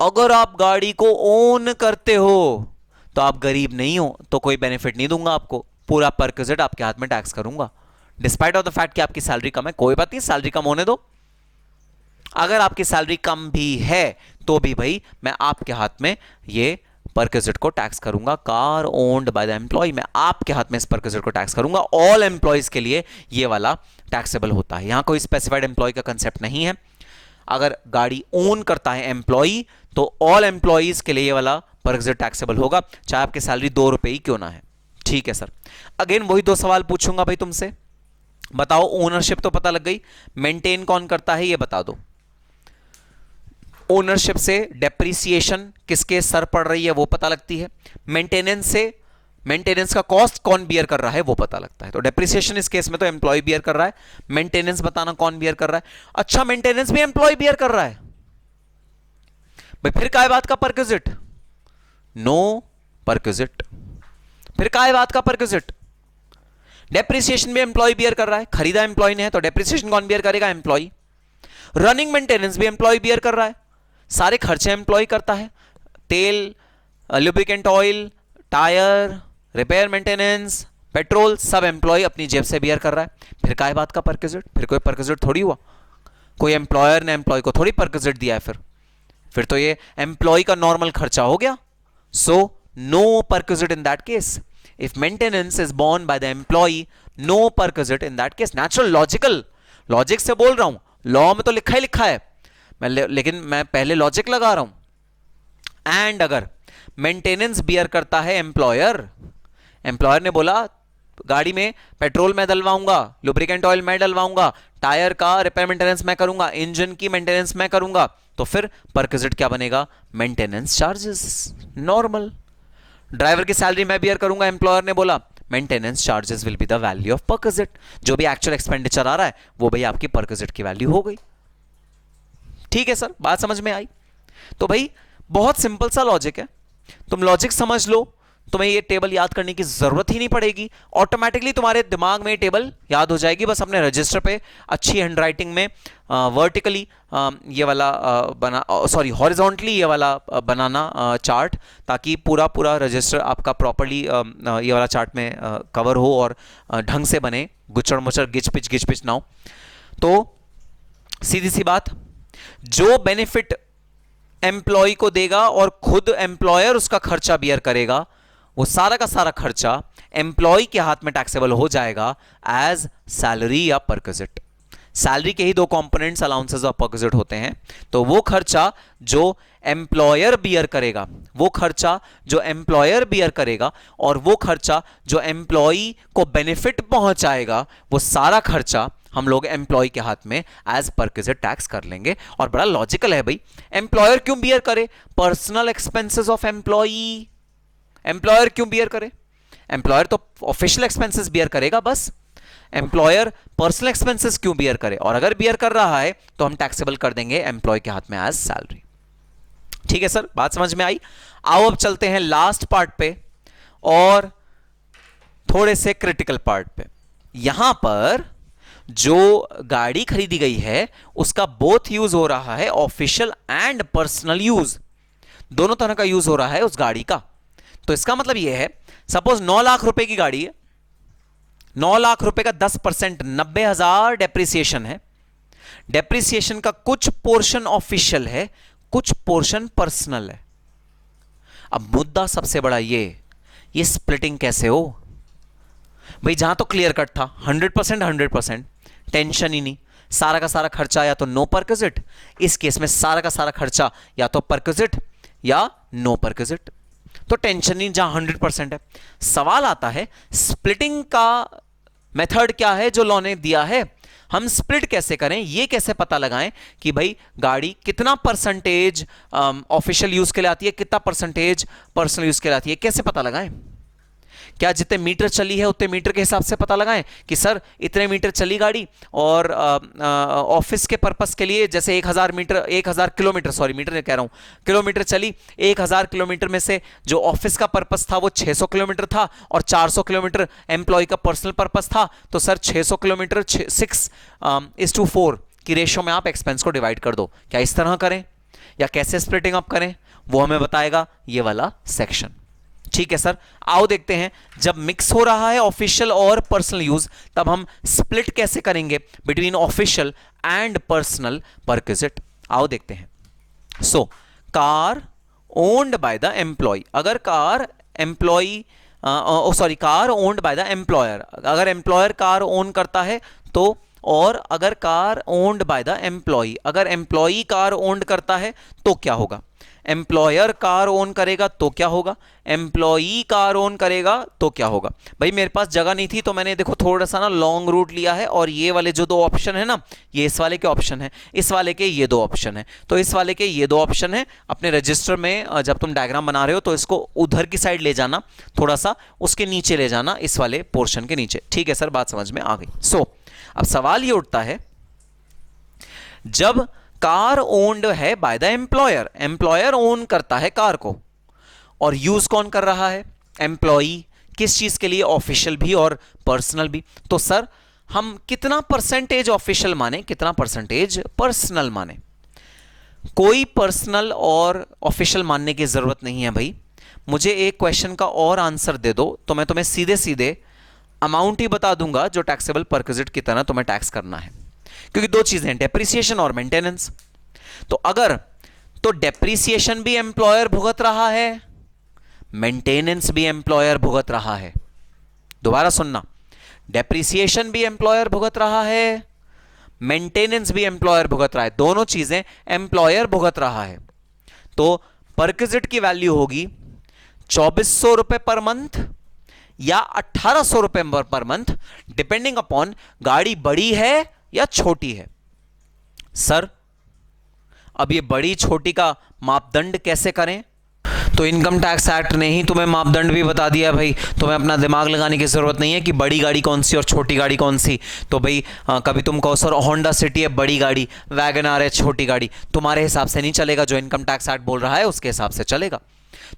अगर आप गाड़ी को ओन करते हो तो आप गरीब नहीं हो, तो कोई बेनिफिट नहीं दूंगा आपको, पूरा परक्विजिट आपके हाथ में टैक्स करूंगा डिस्पाइट ऑफ द फैक्ट कि आपकी सैलरी कम है। कोई बात नहीं, सैलरी कम होने दो। अगर आपकी सैलरी कम भी है तो भी भाई मैं आपके हाथ में ये परक्विजिट को टैक्स करूंगा। Car owned by the employee, मैं आपके हाथ में इस परक्विजिट को टैक्स करूंगा। ऑल एम्प्लॉयज के लिए ये वाला टैक्सेबल होता है। यहां कोई स्पेसिफाइड एम्प्लॉय का कंसेप्ट नहीं है। अगर गाड़ी ओन करता है एम्प्लॉई तो ऑल एम्प्लॉइज के लिए ये वाला परक्विजिट टैक्सेबल होगा, चाहे आपकी सैलरी 2 रुपए ही क्यों ना है। ठीक है सर, अगेन वही 2 सवाल पूछूंगा भाई तुमसे। बताओ, ओनरशिप तो पता लग गई, मेंटेन कौन करता है ये बता दो। ओनरशिप से डेप्रिसिएशन किसके सर पड़ रही है वो पता लगती है। मेंटेनेंस से मेंटेनेंस का कॉस्ट कौन बियर कर रहा है वो पता लगता है। तो डेप्रिसिएशन इस केस में तो एम्प्लॉय बियर कर रहा है, मेंटेनेंस बताना कौन बियर कर रहा है। अच्छा, मेंटेनेंस भी एम्प्लॉय बियर कर रहा है भाई, फिर काय बात का परक्विजिट? No perquisite. फिर काय बात का परक्विजिट? डेप्रिसिएशन भी एम्प्लॉय बियर कर रहा है, खरीदा एम्प्लॉय ने है तो डेप्रिसिएशन कौन बियर करेगा? एम्प्लॉय। रनिंग मेंटेनेंस भी एम्प्लॉय बियर कर रहा है, सारे खर्चे एम्प्लॉय करता है, तेल, lubricant oil, tyre, repair maintenance, petrol, सब एम्प्लॉय अपनी जेब से बियर कर रहा है। फिर काय बात का परक्विजिट? फिर कोई परक्विजिट थोड़ी हुआ, कोई एम्प्लॉयर ने एम्प्लॉय को थोड़ी परक्विजिट दिया है। फिर तो ये एम्प्लॉय का नॉर्मल खर्चा हो गया। So no perquisite in that case. If maintenance is borne by the employee, no perquisite in that case. Natural logical, logic से बोल रहा हूं, लॉ में तो लिखा ही लिखा है लेकिन मैं पहले लॉजिक लगा रहा हूं। एंड अगर मेंटेनेंस बियर करता है एम्प्लॉयर, एम्प्लॉयर ने बोला गाड़ी में पेट्रोल मैं डलवाऊंगा, लुब्रिकेंट ऑयल मैं डलवाऊंगा, टायर का रिपेयर मेंटेनेंस मैं करूंगा, इंजन की मेंटेनेंस मैं करूंगा, तो फिर परक्विजिट क्या बनेगा? Maintenance charges. नॉर्मल। ड्राइवर की सैलरी मैं बियर करूंगा, एम्प्लॉयर ने बोला maintenance charges will be the value of perquisite. जो भी एक्चुअल एक्सपेंडिचर आ रहा है वो भाई आपकी परक्विजिट की वैल्यू हो गई। ठीक है सर, बात समझ में आई? तो भाई बहुत सिंपल सा लॉजिक है, तुम लॉजिक समझ लो, तुम्हें ये टेबल याद करने की जरूरत ही नहीं पड़ेगी, ऑटोमेटिकली तुम्हारे दिमाग में ये टेबल याद हो जाएगी। बस अपने रजिस्टर पे अच्छी हैंडराइटिंग में वर्टिकली ये वाला हॉरिजॉन्टली ये वाला बनाना चार्ट, ताकि पूरा रजिस्टर आपका प्रॉपर्ली ये वाला चार्ट में कवर हो और ढंग से बने, गुचड़ मुचड़ गिच पिच ना हो। तो सीधी सी बात, जो बेनिफिट एम्प्लॉय को देगा और खुद एम्प्लॉयर उसका खर्चा बियर करेगा, वो सारा का सारा खर्चा एम्प्लॉय के हाथ में टैक्सेबल हो जाएगा एज सैलरी या परक्विजिट। सैलरी के ही 2 कंपोनेंट्स अलाउंसेस और परक्विजिट होते हैं। तो वो खर्चा जो एम्प्लॉयर बियर करेगा, वो खर्चा जो एम्प्लॉयर बियर करेगा और वो खर्चा जो एम्प्लॉय को बेनिफिट पहुंचाएगा, वो सारा खर्चा हम लोग एम्प्लॉय के हाथ में एज परक्विजिट टैक्स कर लेंगे। और बड़ा लॉजिकल है भाई, एम्प्लॉयर क्यों बियर करे personal expenses of employee? Employer क्यों बियर करे? एम्प्लॉयर तो ऑफिशियल एक्सपेंसेस बियर करेगा बस, एम्प्लॉयर पर्सनल एक्सपेंसेस क्यों बियर करे? और अगर बियर कर रहा है तो हम टैक्सेबल कर देंगे एम्प्लॉय के हाथ में एज सैलरी। ठीक है सर, बात समझ में आई? आओ अब चलते हैं लास्ट पार्ट पे और थोड़े से क्रिटिकल पार्ट पे। यहां पर जो गाड़ी खरीदी गई है उसका बोथ यूज हो रहा है, ऑफिशियल एंड पर्सनल यूज, दोनों तरह का यूज हो रहा है उस गाड़ी का। तो इसका मतलब यह है, सपोज 9 लाख रुपए की गाड़ी है, 9 लाख रुपए का 10% 90,000 डेप्रिसिएशन है। डेप्रिसिएशन का कुछ पोर्शन ऑफिशियल है, कुछ पोर्शन पर्सनल है। अब मुद्दा सबसे बड़ा ये स्प्लिटिंग कैसे हो भाई? जहां तो क्लियर कट था 100%, 100% टेंशन ही नहीं, सारा का सारा खर्चा या तो नो परक्विजिट, इस केस में सारा का सारा खर्चा या तो परक्विजिट या नो परक्विजिट, तो टेंशन नहीं जहां 100% है। सवाल आता है स्प्लिटिंग का मेथड क्या है जो लॉ ने दिया है, हम स्प्लिट कैसे करें, ये कैसे पता लगाएं कि भाई गाड़ी कितना परसेंटेज ऑफिशियल यूज के लिए आती है, कितना परसेंटेज पर्सनल यूज के लिए आती है, कैसे पता लगाएं? क्या जितने मीटर चली है उतने मीटर के हिसाब से पता लगाएं कि सर इतने मीटर चली गाड़ी और ऑफिस के पर्पस के लिए जैसे 1000 किलोमीटर, सॉरी मीटर कह रहा हूं, किलोमीटर चली, 1000 किलोमीटर में से जो ऑफिस का पर्पस था वो 600 किलोमीटर था और 400 किलोमीटर एम्प्लॉय का पर्सनल पर्पस था, तो सर 600 किलोमीटर 6:4 की रेशियो में आप एक्सपेंस को डिवाइड कर दो। क्या इस तरह करें या कैसे स्प्लिटिंग अप करें, वो हमें बताएगा ये वाला सेक्शन। ठीक है सर, आओ देखते हैं जब मिक्स हो रहा है ऑफिशियल और पर्सनल यूज तब हम स्प्लिट कैसे करेंगे between official and personal perquisite. आओ देखते हैं। So car owned by the employee, अगर car employee car owned by the employer, अगर एम्प्लॉयर कार ओन करता है तो, और अगर car owned by the employee, अगर एम्प्लॉय कार ओन्ड करता है तो क्या होगा? एम्प्लॉयर कार ओन करेगा तो क्या होगा? एम्प्लॉई कार ओन करेगा तो क्या होगा? भाई मेरे पास जगह नहीं थी तो मैंने देखो थोड़ा सा ना लॉन्ग रूट लिया है, और ये वाले जो 2 ऑप्शन है ना, ये इस वाले के ऑप्शन है, इस वाले के ये 2 ऑप्शन है, तो इस वाले के ये 2 ऑप्शन है। अपने रजिस्टर में जब तुम डायग्राम बना रहे हो तो इसको उधर की साइड ले जाना, थोड़ा सा उसके नीचे ले जाना, इस वाले पोर्शन के नीचे। ठीक है सर, बात समझ में आ गई। सो अब सवाल ये उठता है, जब कार ओन्ड है bye the employer, employer own करता है कार को, और यूज कौन कर रहा है? एम्प्लॉई। किस चीज के लिए? ऑफिशियल भी और पर्सनल भी। तो सर हम कितना परसेंटेज ऑफिशियल माने, कितना परसेंटेज पर्सनल माने? कोई पर्सनल और ऑफिशियल मानने की जरूरत नहीं है भाई। मुझे एक क्वेश्चन का और आंसर दे दो तो मैं तुम्हें सीधे सीधे अमाउंट ही बता दूंगा जो टैक्सेबल परक्विजिट की तरह तुम्हें टैक्स करना है, क्योंकि 2 चीजें हैं, डेप्रिसिएशन और मेंटेनेंस। तो अगर तो डेप्रिसिएशन भी एम्प्लॉयर भुगत रहा है, मेंटेनेंस भी एम्प्लॉयर भुगत रहा है। दोबारा सुनना, डेप्रिसिएशन भी एम्प्लॉयर भुगत रहा है, मेंटेनेंस भी एम्प्लॉयर भुगत रहा है, दोनों चीजें एम्प्लॉयर भुगत रहा है। तो परक्विजिट की वैल्यू होगी 2400 रुपए पर मंथ या 1800 रुपए पर मंथ, डिपेंडिंग अपॉन गाड़ी बड़ी है या छोटी है। सर अब ये बड़ी छोटी का मापदंड कैसे करें? तो इनकम टैक्स एक्ट ने ही तुम्हें मापदंड भी बता दिया भाई, तुम्हें अपना दिमाग लगाने की जरूरत नहीं है कि बड़ी गाड़ी कौन सी और छोटी गाड़ी कौन सी। तो भाई कभी तुम कहो सर होंडा सिटी है बड़ी गाड़ी, वैगन आर है छोटी गाड़ी, तुम्हारे हिसाब से नहीं चलेगा, जो इनकम टैक्स एक्ट बोल रहा है उसके हिसाब से चलेगा।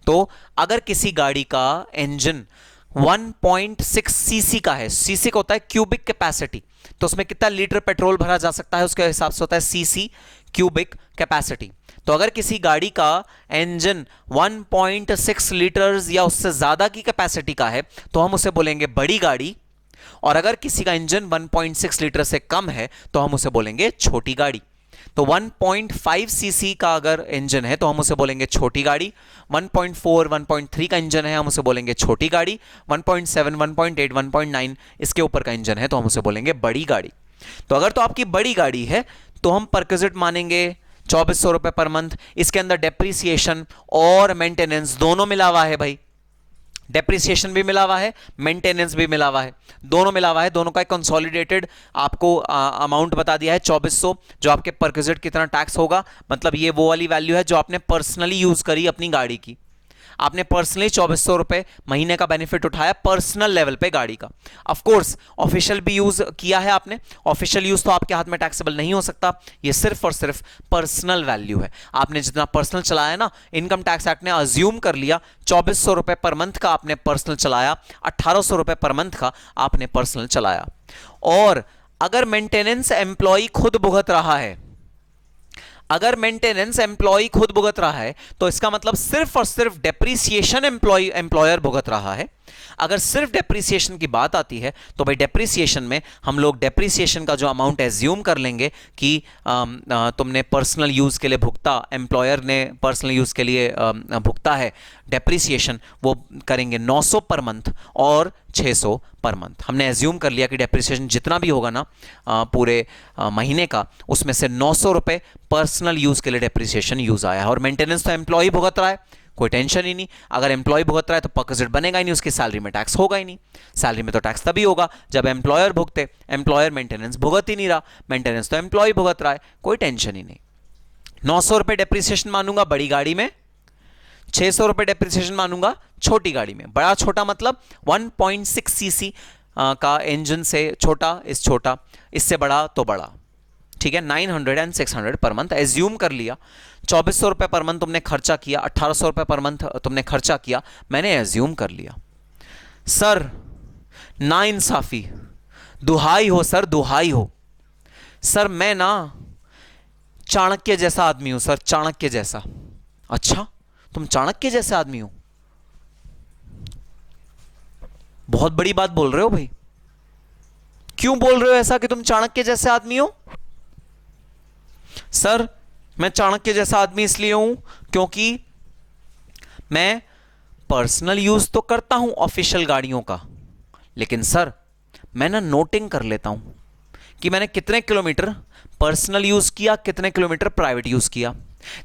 तो अगर किसी गाड़ी का इंजन 1.6 सीसी का है, सीसी का होता है क्यूबिक कैपेसिटी, तो उसमें कितना लीटर पेट्रोल भरा जा सकता है उसके हिसाब से होता है सीसी, क्यूबिक कैपेसिटी। तो अगर किसी गाड़ी का इंजन 1.6 लीटर्स या उससे ज्यादा की कैपेसिटी का है तो हम उसे बोलेंगे बड़ी गाड़ी, और अगर किसी का इंजन 1.6 लीटर से कम है तो हम उसे बोलेंगे छोटी गाड़ी। तो 1.5 सीसी का अगर इंजन है तो हम उसे बोलेंगे छोटी गाड़ी, 1.4 1.3 का इंजन है हम उसे बोलेंगे छोटी गाड़ी, 1.7 1.8 1.9 इसके ऊपर का इंजन है तो हम उसे बोलेंगे बड़ी गाड़ी। तो अगर तो आपकी बड़ी गाड़ी है तो हम परक्विजिट मानेंगे 2400 रुपए पर मंथ। इसके अंदर डेप्रिसिएशन और मेंटेनेंस दोनों मिला हुआ है भाई, डेप्रिसिएशन भी मिला हुआ है, मेंटेनेंस भी मिला हुआ है, दोनों मिला हुआ है, दोनों का एक कंसोलिडेटेड आपको अमाउंट बता दिया है 2400, जो आपके परक्विजिट कितना टैक्स होगा। मतलब ये वो वाली वैल्यू है जो आपने पर्सनली यूज करी अपनी गाड़ी की, आपने पर्सनली 2400 रुपए महीने का बेनिफिट उठाया पर्सनल लेवल पे गाड़ी का। ऑफ कोर्स ऑफिशियल भी यूज किया है आपने, ऑफिशियल यूज तो आपके हाथ में टैक्सेबल नहीं हो सकता, ये सिर्फ और सिर्फ पर्सनल वैल्यू है। आपने जितना पर्सनल चलाया ना, इनकम टैक्स एक्ट ने अज्यूम कर लिया 2400 रुपए पर मंथ का आपने पर्सनल चलाया, 1800 रुपए पर मंथ का आपने पर्सनल चलाया। और अगर मेंटेनेंस एम्प्लॉय खुद भुगत रहा है, अगर मेंटेनेंस एम्प्लॉय खुद भुगत रहा है तो इसका मतलब सिर्फ और सिर्फ डेप्रीसिएशन एम्प्लॉयर भुगत रहा है। अगर सिर्फ डेप्रीसिएशन की बात आती है तो भाई डेप्रीसिएशन में हम लोग डेप्रीसिएशन का जो अमाउंट एज्यूम कर लेंगे कि तुमने पर्सनल यूज के लिए भुगता, एम्प्लॉयर ने पर्सनल यूज के लिए भुगता है डेप्रीसिएशन, वो करेंगे 900 पर मंथ और 600 पर मंथ। हमने एज्यूम कर लिया कि डेप्रीसिएशन जितना भी होगा ना पूरे महीने का, उसमें से 900 रुपए पर्सनल यूज के लिए डेप्रीसिएशन यूज आया है। और मेंटेनेंस तो एम्प्लॉय भुगत रहा है, कोई टेंशन ही नहीं। अगर एम्प्लॉय भुगत रहा है तो परक्विजिट बनेगा ही नहीं, उसकी सैलरी में टैक्स होगा ही नहीं। सैलरी में तो टैक्स तभी होगा जब एम्प्लॉयर भुगते, एम्प्लॉयर मेंटेनेंस भुगत ही नहीं रहा, मेंटेनेंस तो एम्प्लॉय भुगत रहा है, कोई टेंशन ही नहीं। 900 रुपए डेप्रीसिएशन मानूंगा बड़ी गाड़ी में, 600 रुपए डेप्रीसिएशन मानूंगा छोटी गाड़ी में। बड़ा छोटा मतलब 1.6 सीसी का इंजन से छोटा इस छोटा, इससे बड़ा तो बड़ा, ठीक है। 900 एंड 600 पर मंथ एज्यूम कर लिया। 2400 रुपए पर मंथ तुमने खर्चा किया, 1800 रुपए पर मंथ तुमने खर्चा किया, मैंने एज्यूम कर लिया। सर नाइंसाफी, दुहाई हो सर, दुहाई हो सर, मैं ना चाणक्य जैसा आदमी हूं सर, चाणक्य जैसा। अच्छा तुम चाणक्य जैसे आदमी हो, बहुत बड़ी बात बोल रहे हो भाई। क्यों बोल रहे हो ऐसा कि तुम चाणक्य जैसे आदमी हो? सर मैं चाणक्य जैसा आदमी इसलिए हूं क्योंकि मैं पर्सनल यूज तो करता हूं ऑफिशियल गाड़ियों का, लेकिन सर मैं ना नोटिंग कर लेता हूं कि मैंने कितने किलोमीटर पर्सनल यूज किया, कितने किलोमीटर प्राइवेट यूज किया।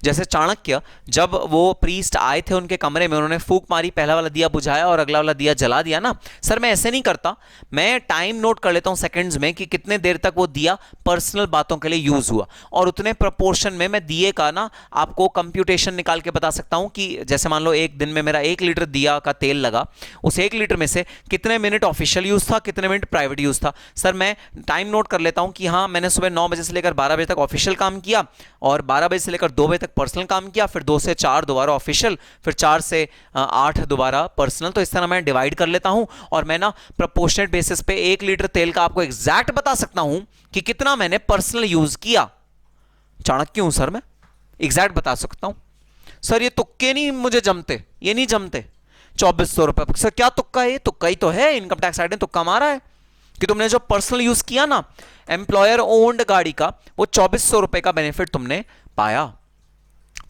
जैसे चाणक्य जब वो प्रीस्ट आए थे उनके कमरे में, उन्होंने फूंक मारी, पहला वाला दिया बुझाया और अगला वाला दिया जला दिया ना। सर मैं ऐसे नहीं करता, मैं टाइम नोट कर लेता हूं सेकंड्स में कि कितने देर तक वो दिया पर्सनल बातों के लिए यूज हुआ, और उतने प्रोपोर्शन में मैं दिए का ना आपको कंप्यूटेशन निकाल के बता सकता हूं कि जैसे मान लो एक दिन में मेरा 1 लीटर दिया का तेल लगा, उस 1 लीटर में से कितने मिनट ऑफिशियल यूज था, कितने मिनट प्राइवेट यूज था। सर मैं टाइम नोट कर लेता हूं कि हाँ मैंने सुबह 9 बजे से लेकर 12 बजे तक ऑफिशियल काम किया, और 12 बजे से लेकर 2 बजे तक पर्सनल काम किया, फिर 2 से 4 दोबारा ऑफिशियल, फिर 4 से 8 दोबारा पर्सनल। तो इस तरह मैं डिवाइड कर लेता हूं और मैं ना प्रोपोर्शनेट बेसिस पे 1 लीटर तेल का आपको एग्जैक्ट बता सकता हूं कि कितना मैंने पर्सनल यूज किया। चाणक्य हूं सर मैं, एग्जैक्ट बता सकता हूं। सर ये तुक्के नहीं मुझे जमते, ये नहीं जमते। 2400 रुपए सर क्या तुक्का है? तुक्का ही तो है, इनकम टैक्स साइड ने तुक्का मारा है कि तुमने जो पर्सनल यूज किया ना एम्प्लॉयर ओन्ड गाड़ी का, वो 2400 रुपए का बेनिफिट तुमने पाया।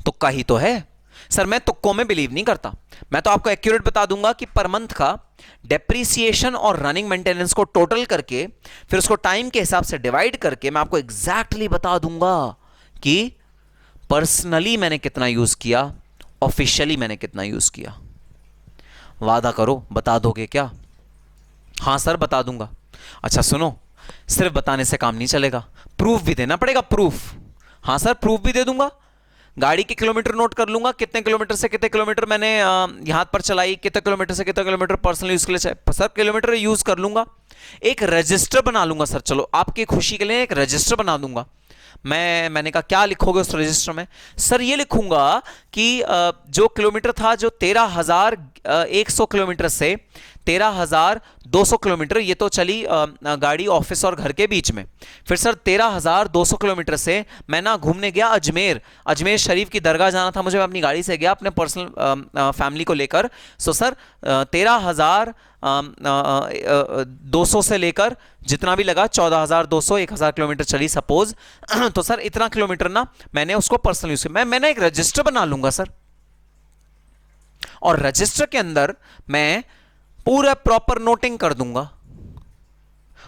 तुक्का ही तो है। सर मैं तुक्कों में बिलीव नहीं करता, मैं तो आपको एक्यूरेट बता दूंगा कि पर मंथ का डेप्रीसिएशन और रनिंग मेंटेनेंस को टोटल करके फिर उसको टाइम के हिसाब से डिवाइड करके मैं आपको एग्जैक्टली बता दूंगा कि पर्सनली मैंने कितना यूज किया, ऑफिशियली मैंने कितना यूज किया। वादा करो बता दोगे क्या? हां सर बता दूंगा। अच्छा सुनो, सिर्फ बताने से काम नहीं चलेगा, प्रूफ भी देना पड़ेगा। प्रूफ? हां सर प्रूफ भी दे दूंगा। गाड़ी के किलोमीटर नोट कर लूंगा, कितने किलोमीटर से कितने किलोमीटर मैंने हाथ पर चलाई, कितने किलोमीटर से कितने किलोमीटर पर्सनल यूज के लिए सर किलोमीटर यूज कर लूंगा। एक रजिस्टर बना लूंगा सर, चलो आपकी खुशी के लिए एक रजिस्टर बना दूंगा। मैंने कहा क्या लिखोगे उस रजिस्टर में? सर ये लिखूंगा कि जो किलोमीटर था, जो 13,100 किलोमीटर से 13,200 किलोमीटर ये तो चली गाड़ी ऑफिस और घर के बीच में। फिर सर 13,200 किलोमीटर से मैं ना घूमने गया अजमेर शरीफ की दरगाह जाना था मुझे, मैं अपनी गाड़ी से गया अपने पर्सनल फैमिली को लेकर। सो सर 13,200 से लेकर जितना भी लगा 14,200 1,000 किलोमीटर चली सपोज, तो सर इतना किलोमीटर ना मैंने उसको पर्सनल यूज किया। मैंने एक रजिस्टर बना लूंगा सर, और रजिस्टर के अंदर मैं पूरा प्रॉपर नोटिंग कर दूंगा,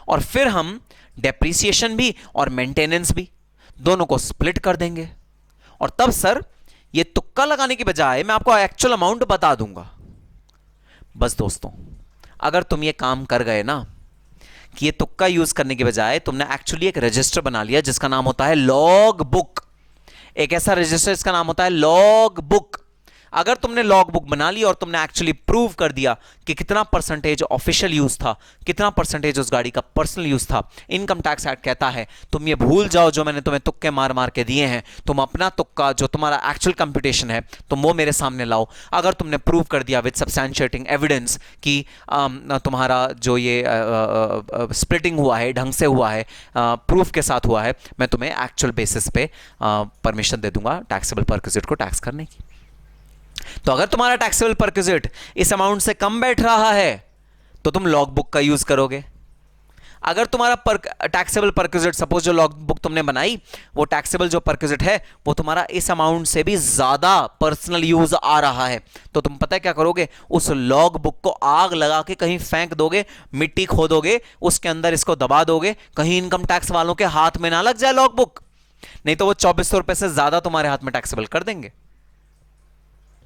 और फिर हम डेप्रीसिएशन भी और मेंटेनेंस भी दोनों को स्प्लिट कर देंगे। और तब सर ये तुक्का लगाने की बजाय मैं आपको एक्चुअल अमाउंट बता दूंगा। बस दोस्तों, अगर तुम ये काम कर गए ना कि ये तुक्का यूज करने की बजाय तुमने एक्चुअली एक रजिस्टर बना लिया जिसका नाम होता है लॉग बुक, एक ऐसा रजिस्टर जिसका नाम होता है लॉग बुक। अगर तुमने लॉग बुक बना ली और तुमने एक्चुअली प्रूव कर दिया कि कितना परसेंटेज ऑफिशियल यूज था, कितना परसेंटेज उस गाड़ी का पर्सनल यूज था, इनकम टैक्स एक्ट कहता है तुम ये भूल जाओ जो मैंने तुम्हें तुक्के मार मार के दिए हैं, तुम अपना तुक्का जो तुम्हारा एक्चुअल कंप्यूटेशन है तुम वो मेरे सामने लाओ। अगर तुमने प्रूव कर दिया विद सब्सटैंशिएटिंग एविडेंस कि तुम्हारा जो ये स्प्लिटिंग हुआ है ढंग से हुआ है, प्रूफ के साथ हुआ है, मैं तुम्हें एक्चुअल बेसिस पे परमिशन दे दूंगा टैक्सेबल परक्विजिट को टैक्स करने की। तो अगर तुम्हारा टैक्सेबल परक्विजिट इस अमाउंट से कम बैठ रहा है तो तुम लॉग बुक का यूज करोगे। अगर तुम्हारा टैक्सेबल परक्विजिट, सपोज जो लॉग बुक तुमने बनाई वो टैक्सेबल जो परक्विजिट है वो तुम्हारा इस अमाउंट से भी ज्यादा पर्सनल यूज आ रहा है, तो तुम पता है क्या करोगे, उस लॉग बुक को आग लगा के कहीं फेंक दोगे, मिट्टी खोदोगे, उसके अंदर इसको दबा दोगे, कहीं इनकम टैक्स वालों के हाथ में ना लग जाए लॉग बुक, नहीं तो वो 2400 रुपए से ज्यादा तुम्हारे हाथ में टैक्सेबल कर देंगे।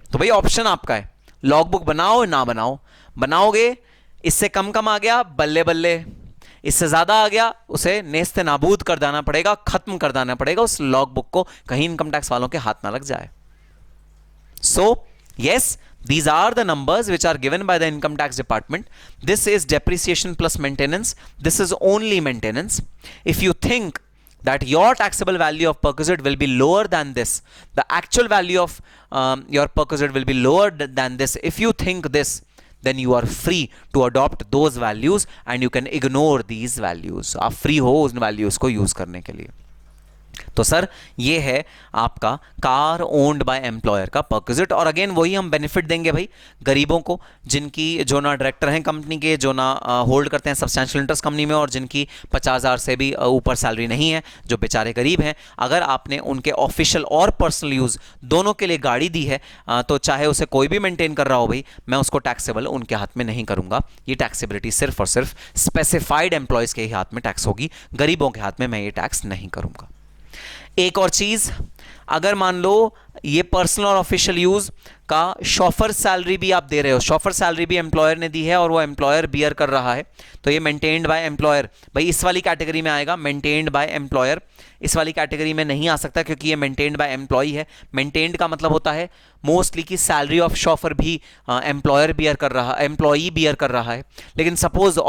तो भाई ऑप्शन आपका है, लॉग बुक बनाओ ना बनाओ। बनाओगे, इससे कम कम आ गया बल्ले बल्ले, इससे ज्यादा आ गया उसे नेस्ते नाबूद कर देना पड़ेगा, खत्म कर देना पड़ेगा उस लॉग बुक को, कहीं इनकम टैक्स वालों के हाथ ना लग जाए। So yes, these are the numbers which are given by the income tax department. This is depreciation plus maintenance. This is only maintenance. If you think that your taxable value of perquisite will be lower than this, the actual value of your perquisite will be lower than this, if you think this, then you are free to adopt those values and you can ignore these values. आप free हो उन values को use करने के लिए। तो सर ये है आपका कार ओन्ड बाय एम्प्लॉयर का परक्विजिट। और अगेन वही हम बेनिफिट देंगे भाई गरीबों को, जिनकी जो ना डायरेक्टर हैं कंपनी के, जो ना होल्ड करते हैं सब्सटैंशियल इंटरेस्ट कंपनी में, और जिनकी 50,000 से भी ऊपर सैलरी नहीं है, जो बेचारे गरीब हैं। अगर आपने उनके ऑफिशियल और पर्सनल यूज़ दोनों के लिए गाड़ी दी है तो चाहे उसे कोई भी मेंटेन कर रहा हो भाई, मैं उसको टैक्सेबल उनके हाथ में नहीं करूंगा। ये टैक्सेबिलिटी सिर्फ और सिर्फ स्पेसिफाइड एम्प्लॉयज़ के ही हाथ में टैक्स होगी, गरीबों के हाथ में मैं ये टैक्स नहीं करूंगा। एक और चीज, अगर मान लो ये पर्सनल और ऑफिशियल यूज का शॉफर सैलरी भी आप दे रहे हो, शॉफर सैलरी भी एम्प्लॉयर ने दी है और वो एम्प्लॉयर बियर कर रहा है, तो ये मेंटेन्ड बाय एम्प्लॉयर भाई इस वाली कैटेगरी में आएगा। मेंटेन्ड बाय एम्प्लॉयर इस वाली कैटेगरी में नहीं आ सकता क्योंकि ये मेंटेन्ड बाय एम्प्लॉई है। मेंटेन्ड का मतलब होता है मोस्टली कि सैलरी ऑफ शॉफर भी एम्प्लॉयर बियर कर रहा, एम्प्लॉई बियर कर रहा है। लेकिन सपोज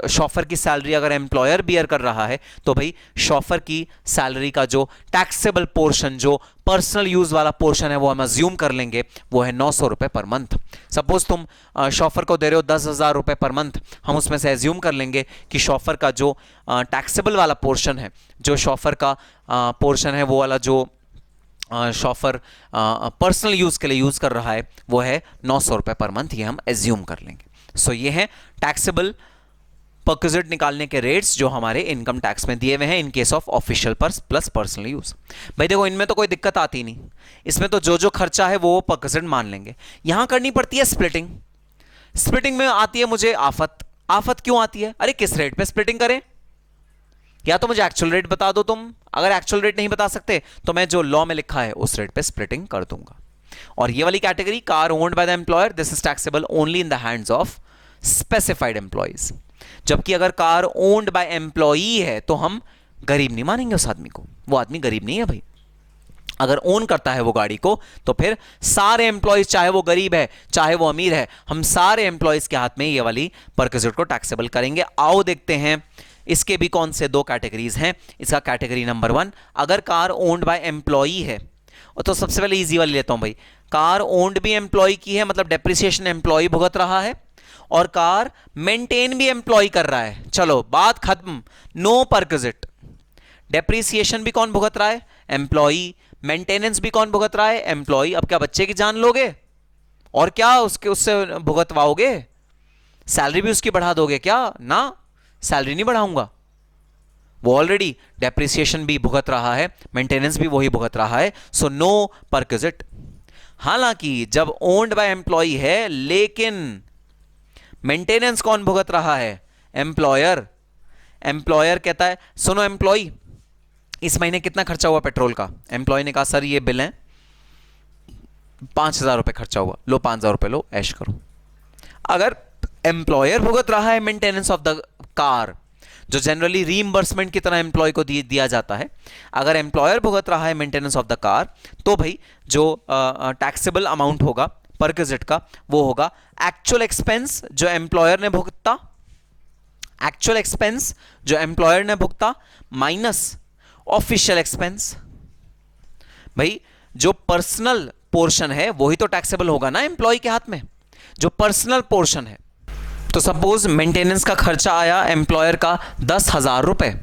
शॉफर की सैलरी अगर एम्प्लॉयर बियर कर रहा है तो भाई शॉफर की सैलरी का जो टैक्सेबल पोर्शन, जो पर्सनल यूज वाला पोर्शन है, वो हम अज्यूम कर लेंगे वो है 900 रुपए पर मंथ। सपोज तुम शॉफर को दे रहे हो 10,000 रुपए पर मंथ, हम उसमें से अज्यूम कर लेंगे कि शॉफर का जो टैक्सेबल वाला पोर्शन है, जो शॉफर का पोर्शन है वो वाला जो शॉफर पर्सनल यूज के लिए यूज कर रहा है वो है 900 रुपए पर मंथ, ये हम एज्यूम कर लेंगे। सो ये है टैक्सेबल परक्विजिट निकालने के रेट्स जो हमारे इनकम टैक्स में दिए हुए हैं in case of official plus personal use. भाई देखो इनमें तो कोई दिक्कत आती नहीं, इसमें तो जो जो खर्चा है वो परक्विजिट मान लेंगे। यहां करनी पड़ती है स्प्लिटिंग। स्प्लिटिंग में आती है मुझे आफत। आफत क्यों आती है? अरे किस रेट पे स्प्लिटिंग करें? या तो मुझे एक्चुअल रेट बता दो तुम, अगर एक्चुअल रेट नहीं बता सकते तो मैं जो लॉ में लिखा है उस रेट पे स्प्लिटिंग कर दूंगा। और ये वाली category car owned by the employer, this is taxable only in the hands of specified employees. जबकि अगर कार ओन्ड बाय एम्प्लॉई है तो हम गरीब नहीं मानेंगे उस आदमी को, वो आदमी गरीब नहीं है भाई। अगर ओन करता है वो गाड़ी को तो फिर सारे एम्प्लॉइज, चाहे वो गरीब है चाहे वो अमीर है, हम सारे एम्प्लॉइज के हाथ में ये वाली परक्विजिट को टैक्सेबल करेंगे। आओ देखते हैं इसके भी कौन से दो कैटेगरीज हैं। इसका कैटेगरी नंबर 1, अगर कार ओन्ड बाय एम्प्लॉई है तो सबसे पहले इजी वाली लेता हूं भाई। कार ओन्ड भी एम्प्लॉय की है, मतलब डेप्रिसिएशन एम्प्लॉय भुगत रहा है, और कार मेंटेन भी एम्प्लॉय कर रहा है। चलो बात खत्म, नो परक्विजिट। डेप्रिसिएशन भी कौन भुगत रहा है? एम्प्लॉय। मेंटेनेंस भी कौन भुगत रहा है? एम्प्लॉय। अब क्या बच्चे की जान लोगे और क्या उससे भुगतवाओगे? सैलरी भी उसकी बढ़ा दोगे क्या? ना, सैलरी नहीं बढ़ाऊंगा। वो ऑलरेडी डेप्रिसिएशन भी भुगत रहा है, मेंटेनेंस भी वही भुगत रहा है, सो नो परक्विजिट। हालांकि जब ओन्ड बाय एम्प्लॉय है लेकिन मेंटेनेंस कौन भुगत रहा है? एम्प्लॉयर। एम्प्लॉयर कहता है सुनो एम्प्लॉय, इस महीने कितना खर्चा हुआ पेट्रोल का? एम्प्लॉय ने कहा सर ये बिल है 5,000 रुपए खर्चा हुआ, लो 5,000 रुपए लो, ऐश करो। अगर एम्प्लॉयर भुगत रहा है मेंटेनेंस ऑफ द कार जो जनरली रीइंबर्समेंट की तरह एम्प्लॉय को दिया जाता है। अगर एम्प्लॉयर भुगत रहा है मेंटेनेंस ऑफ द कार, तो भाई जो टैक्सेबल अमाउंट होगा परक्विजिट का, वो होगा एक्चुअल एक्सपेंस जो एम्प्लॉयर ने भुगता, एक्चुअल एक्सपेंस जो एम्प्लॉयर ने भुगता माइनस ऑफिशियल एक्सपेंस। भाई जो पर्सनल पोर्शन है वही तो टैक्सेबल होगा ना एम्प्लॉय के हाथ में, जो पर्सनल पोर्शन है। तो सपोज मेंटेनेंस का खर्चा आया एम्प्लॉयर का 10,000 रुपए।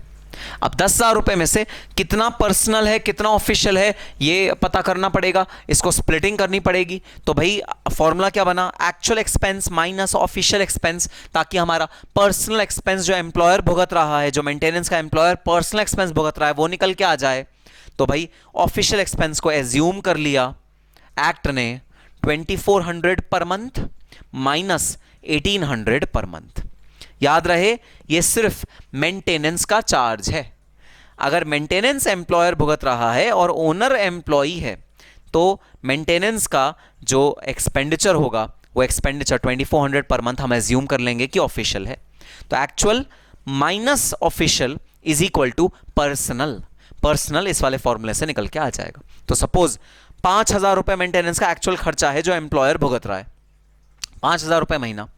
अब 10,000 रुपए में से कितना पर्सनल है कितना ऑफिशियल है ये पता करना पड़ेगा, इसको स्प्लिटिंग करनी पड़ेगी। तो भाई फॉर्मूला क्या बना, actual expense minus official expense, ताकि हमारा पर्सनल एक्सपेंस जो एम्प्लॉयर भुगत रहा है, जो मेंटेनेंस का एम्प्लॉयर पर्सनल एक्सपेंस भुगत रहा है, वो निकल के आ जाए। तो भाई ऑफिशियल एक्सपेंस को एज्यूम कर लिया एक्ट ने 2400 per month minus 1800 per month. याद रहे ये सिर्फ मेंटेनेंस का चार्ज है। अगर मेंटेनेंस एम्प्लॉयर भुगत रहा है और ओनर एम्प्लॉई है, तो मेंटेनेंस का जो एक्सपेंडिचर होगा वो एक्सपेंडिचर 2400 पर मंथ हम एज्यूम कर लेंगे कि ऑफिशियल है। तो actual minus official is equal to personal. Personal इस वाले फॉर्मूले से निकल के आ जाएगा। तो सपोज 5,000 रुपए मेंटेनेंस का एक्चुअल खर्चा है जो एम्प्लॉयर भुगत रहा है, 5,000 रुपए महीना।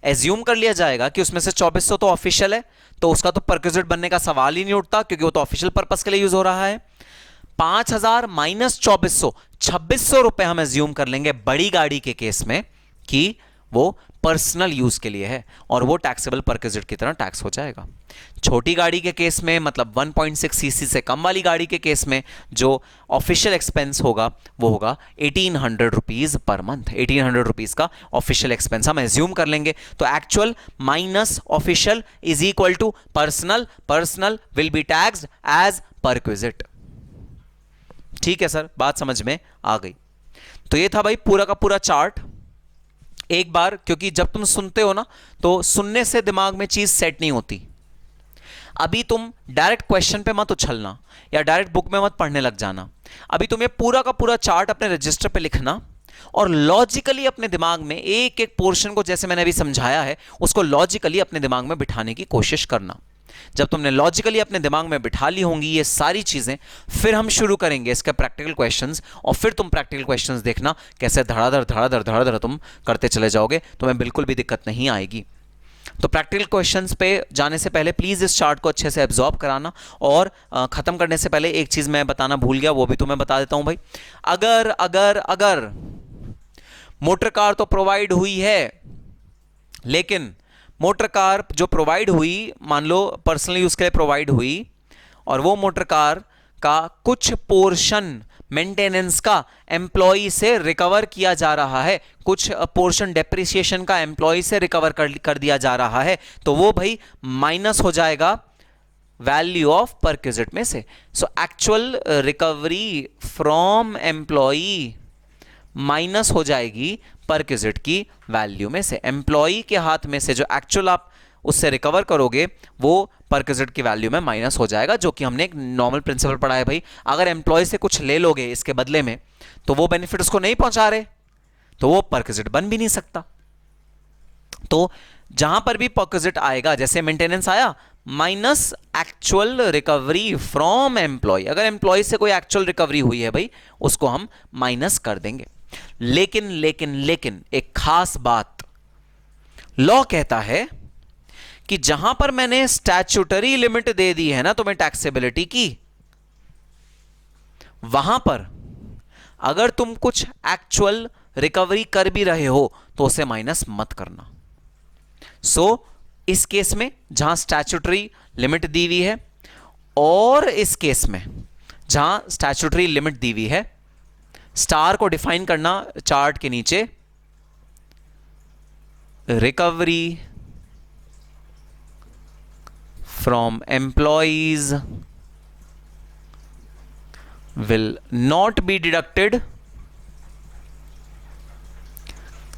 एज्यूम कर लिया जाएगा कि उसमें से 2400 तो ऑफिशियल है, तो उसका तो परक्विजिट बनने का सवाल ही नहीं उठता, क्योंकि वो तो ऑफिशियल पर्पस के लिए यूज हो रहा है। 5,000 माइनस 2400, 2600 रुपए हम एज्यूम कर लेंगे बड़ी गाड़ी के केस में कि वो पर्सनल यूज के लिए है, और वो टैक्सेबल परक्विजिट की तरह टैक्स हो जाएगा। छोटी गाड़ी के केस में, मतलब 1.6 सीसी से कम वाली गाड़ी के केस में, जो ऑफिशियल एक्सपेंस होगा वो होगा 1800 रुपीज पर मंथ। 1800 रुपीज का ऑफिशियल एक्सपेंस हम एज्यूम कर लेंगे। तो actual minus official is equal to personal. Personal will be taxed as perquisite. ठीक है सर, बात समझ में आ गई। तो ये था भाई पूरा का पूरा चार्ट। एक बार, क्योंकि जब तुम सुनते हो ना तो सुनने से दिमाग में चीज सेट नहीं होती। अभी तुम डायरेक्ट क्वेश्चन पे मत उछलना या डायरेक्ट बुक में मत पढ़ने लग जाना। अभी तुम्हें पूरा का पूरा चार्ट अपने रजिस्टर पे लिखना और लॉजिकली अपने दिमाग में एक एक पोर्शन को, जैसे मैंने अभी समझाया है, उसको लॉजिकली अपने दिमाग में बिठाने की कोशिश करना। जब तुमने लॉजिकली अपने दिमाग में बिठा ली होंगी ये सारी चीजें, फिर हम शुरू करेंगे इसके प्रैक्टिकल क्वेश्चंस, और फिर तुम प्रैक्टिकल क्वेश्चंस देखना कैसे धड़ाधड़ धड़ाधड़ धड़ाधड़ तुम करते चले जाओगे, तुम्हें बिल्कुल भी दिक्कत नहीं आएगी। तो प्रैक्टिकल क्वेश्चंस पे जाने से पहले प्लीज इस चार्ट को अच्छे से एब्जॉर्ब कराना। और खत्म करने से पहले एक चीज मैं बताना भूल गया, वो भी तुम्हें बता देता हूं भाई। अगर अगर अगर मोटर कार तो प्रोवाइड हुई है, लेकिन मोटर कार जो प्रोवाइड हुई, मान लो पर्सनल यूज के लिए प्रोवाइड हुई, और वो मोटर कार का कुछ पोर्शन मेंटेनेंस का एम्प्लॉय से रिकवर किया जा रहा है, कुछ पोर्शन डेप्रिसिएशन का एम्प्लॉय से रिकवर कर दिया जा रहा है, तो वो भाई माइनस हो जाएगा वैल्यू ऑफ परक्विजिट में से। So actual recovery from employ minus हो जाएगी परक्विजिट की वैल्यू में से। एम्प्लॉय के हाथ में से जो एक्चुअल आप उससे रिकवर करोगे वो परक्विजिट की वैल्यू में माइनस हो जाएगा, जो कि हमने एक नॉर्मल प्रिंसिपल पढ़ा है भाई। अगर एम्प्लॉय से कुछ ले लोगे इसके बदले में, तो वो बेनिफिट उसको नहीं पहुंचा रहे, तो वो परक्विजिट बन भी नहीं सकता। तो जहां पर भी परक्विजिट आएगा, जैसे मेंटेनेंस आया, minus actual recovery from employ. अगर एम्प्लॉय से कोई एक्चुअल रिकवरी हुई है भाई, उसको हम माइनस कर देंगे। लेकिन लेकिन लेकिन एक खास बात, लॉ कहता है कि जहां पर मैंने स्टैच्यूटरी लिमिट दे दी है ना तुम्हें टैक्सेबिलिटी की, वहां पर अगर तुम कुछ एक्चुअल रिकवरी कर भी रहे हो तो उसे माइनस मत करना। सो इस केस में जहां स्टैच्यूटरी लिमिट दी हुई है, और इस केस में जहां स्टैच्यूटरी लिमिट दी हुई है, स्टार को डिफाइन करना चार्ट के नीचे, recovery from employees will not be deducted,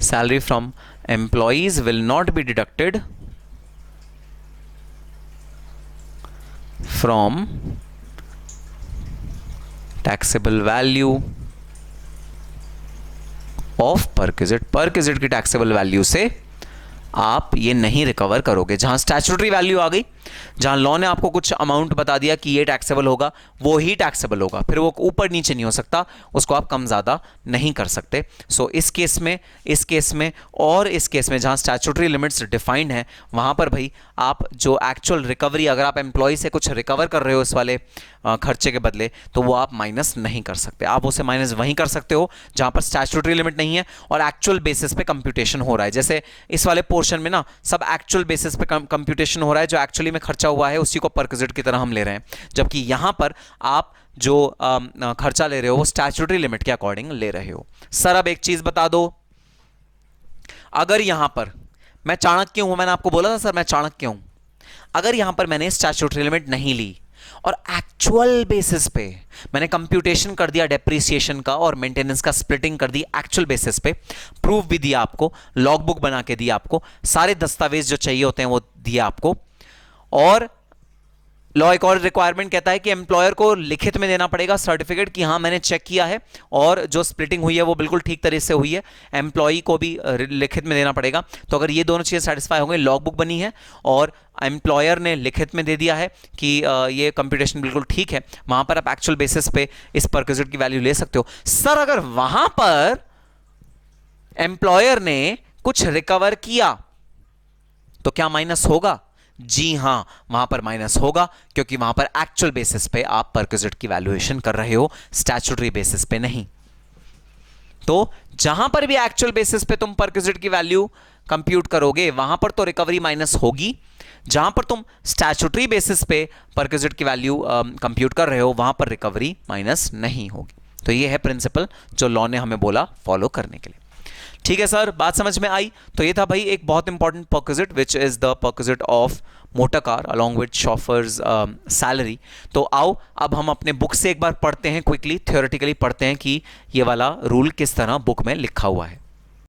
salary from employees will not be deducted from taxable value of perquisite। Perquisite की टैक्सेबल वैल्यू से आप ये नहीं रिकवर करोगे। जहां स्टैच्यूटरी वैल्यू आ गई जहां लॉ ने आपको कुछ अमाउंट बता दिया कि ये टैक्सेबल होगा, वो ही टैक्सेबल होगा, फिर वो ऊपर नीचे नहीं हो सकता, उसको आप कम ज़्यादा नहीं कर सकते। सो इस केस में और इस केस में जहां स्टैट्यूटरी लिमिट्स डिफाइंड हैं, वहां पर भाई आप जो एक्चुअल रिकवरी, अगर आप एम्प्लॉय से कुछ रिकवर कर रहे हो इस वाले खर्चे के बदले, तो वो आप माइनस नहीं कर सकते। आप उसे माइनस वहीं कर सकते हो जहां पर स्टैट्यूटरी लिमिट नहीं है और एक्चुअल बेसिस पे कंप्यूटेशन हो रहा है। जैसे इस वाले पोर्शन में ना सब एक्चुअल बेसिस पे कंप्यूटेशन हो रहा है, जो एक्चुअली में खर्चा हुआ है उसी को परक्विजिट की तरह हम ले रहे हैं, जबकि यहां पर आप जो खर्चा ले रहे हो वो स्टैट्यूटरी लिमिट के अकॉर्डिंग ले रहे हो। सर अब एक चीज बता दो, अगर यहां पर मैं चाणक्य हूं, मैंने आपको बोला था सर मैं चाणक्य हूं, अगर यहां पर मैंने स्टैट्यूटरी लिमिट नहीं ली और एक्चुअल बेसिस पे मैंने कंप्यूटेशन कर दिया डेप्रिसिएशन का और मेंटेनेंस का स्प्लिटिंग कर दी एक्चुअल बेसिस पे, प्रूफ भी दिया आपको, लॉग बुक बना के दिया आपको, सारे दस्तावेज जो चाहिए होते हैं वो दिया आपको, और लॉ एक और रिक्वायरमेंट कहता है कि एम्प्लॉयर को लिखित में देना पड़ेगा सर्टिफिकेट कि हाँ मैंने चेक किया है और जो स्प्लिटिंग हुई है वो बिल्कुल ठीक तरीके से हुई है, एम्प्लॉय को भी लिखित में देना पड़ेगा। तो अगर ये दोनों चीज़ें सेटिस्फाई हो गई, लॉग बुक बनी है और एम्प्लॉयर ने लिखित में दे दिया है कि ये कंप्यूटेशन बिल्कुल ठीक है, वहां पर आप एक्चुअल बेसिस पे इस परक्विजिट की वैल्यू ले सकते हो। सर अगर वहां पर एम्प्लॉयर ने कुछ रिकवर किया तो क्या माइनस होगा? जी हां, वहां पर माइनस होगा, क्योंकि वहां पर एक्चुअल बेसिस पे आप परक्विजिट की वैल्यूएशन कर रहे हो, स्टैट्यूटरी बेसिस पे नहीं। तो जहां पर भी एक्चुअल बेसिस पे तुम परक्विजिट की वैल्यू कंप्यूट करोगे वहां पर तो रिकवरी माइनस होगी, जहां पर तुम स्टैट्यूटरी बेसिस पे परक्विजिट की वैल्यू कंप्यूट कर रहे हो वहां पर रिकवरी माइनस नहीं होगी। तो ये है प्रिंसिपल जो लॉ ने हमें बोला फॉलो करने के लिए। ठीक है सर, बात समझ में आई? तो ये था भाई एक बहुत important perquisite which is the perquisite of motor car along with chauffeur's salary. तो आओ अब हम अपने बुक से एक बार पढ़ते हैं, क्विकली थियोरेटिकली पढ़ते हैं कि ये वाला रूल किस तरह बुक में लिखा हुआ है।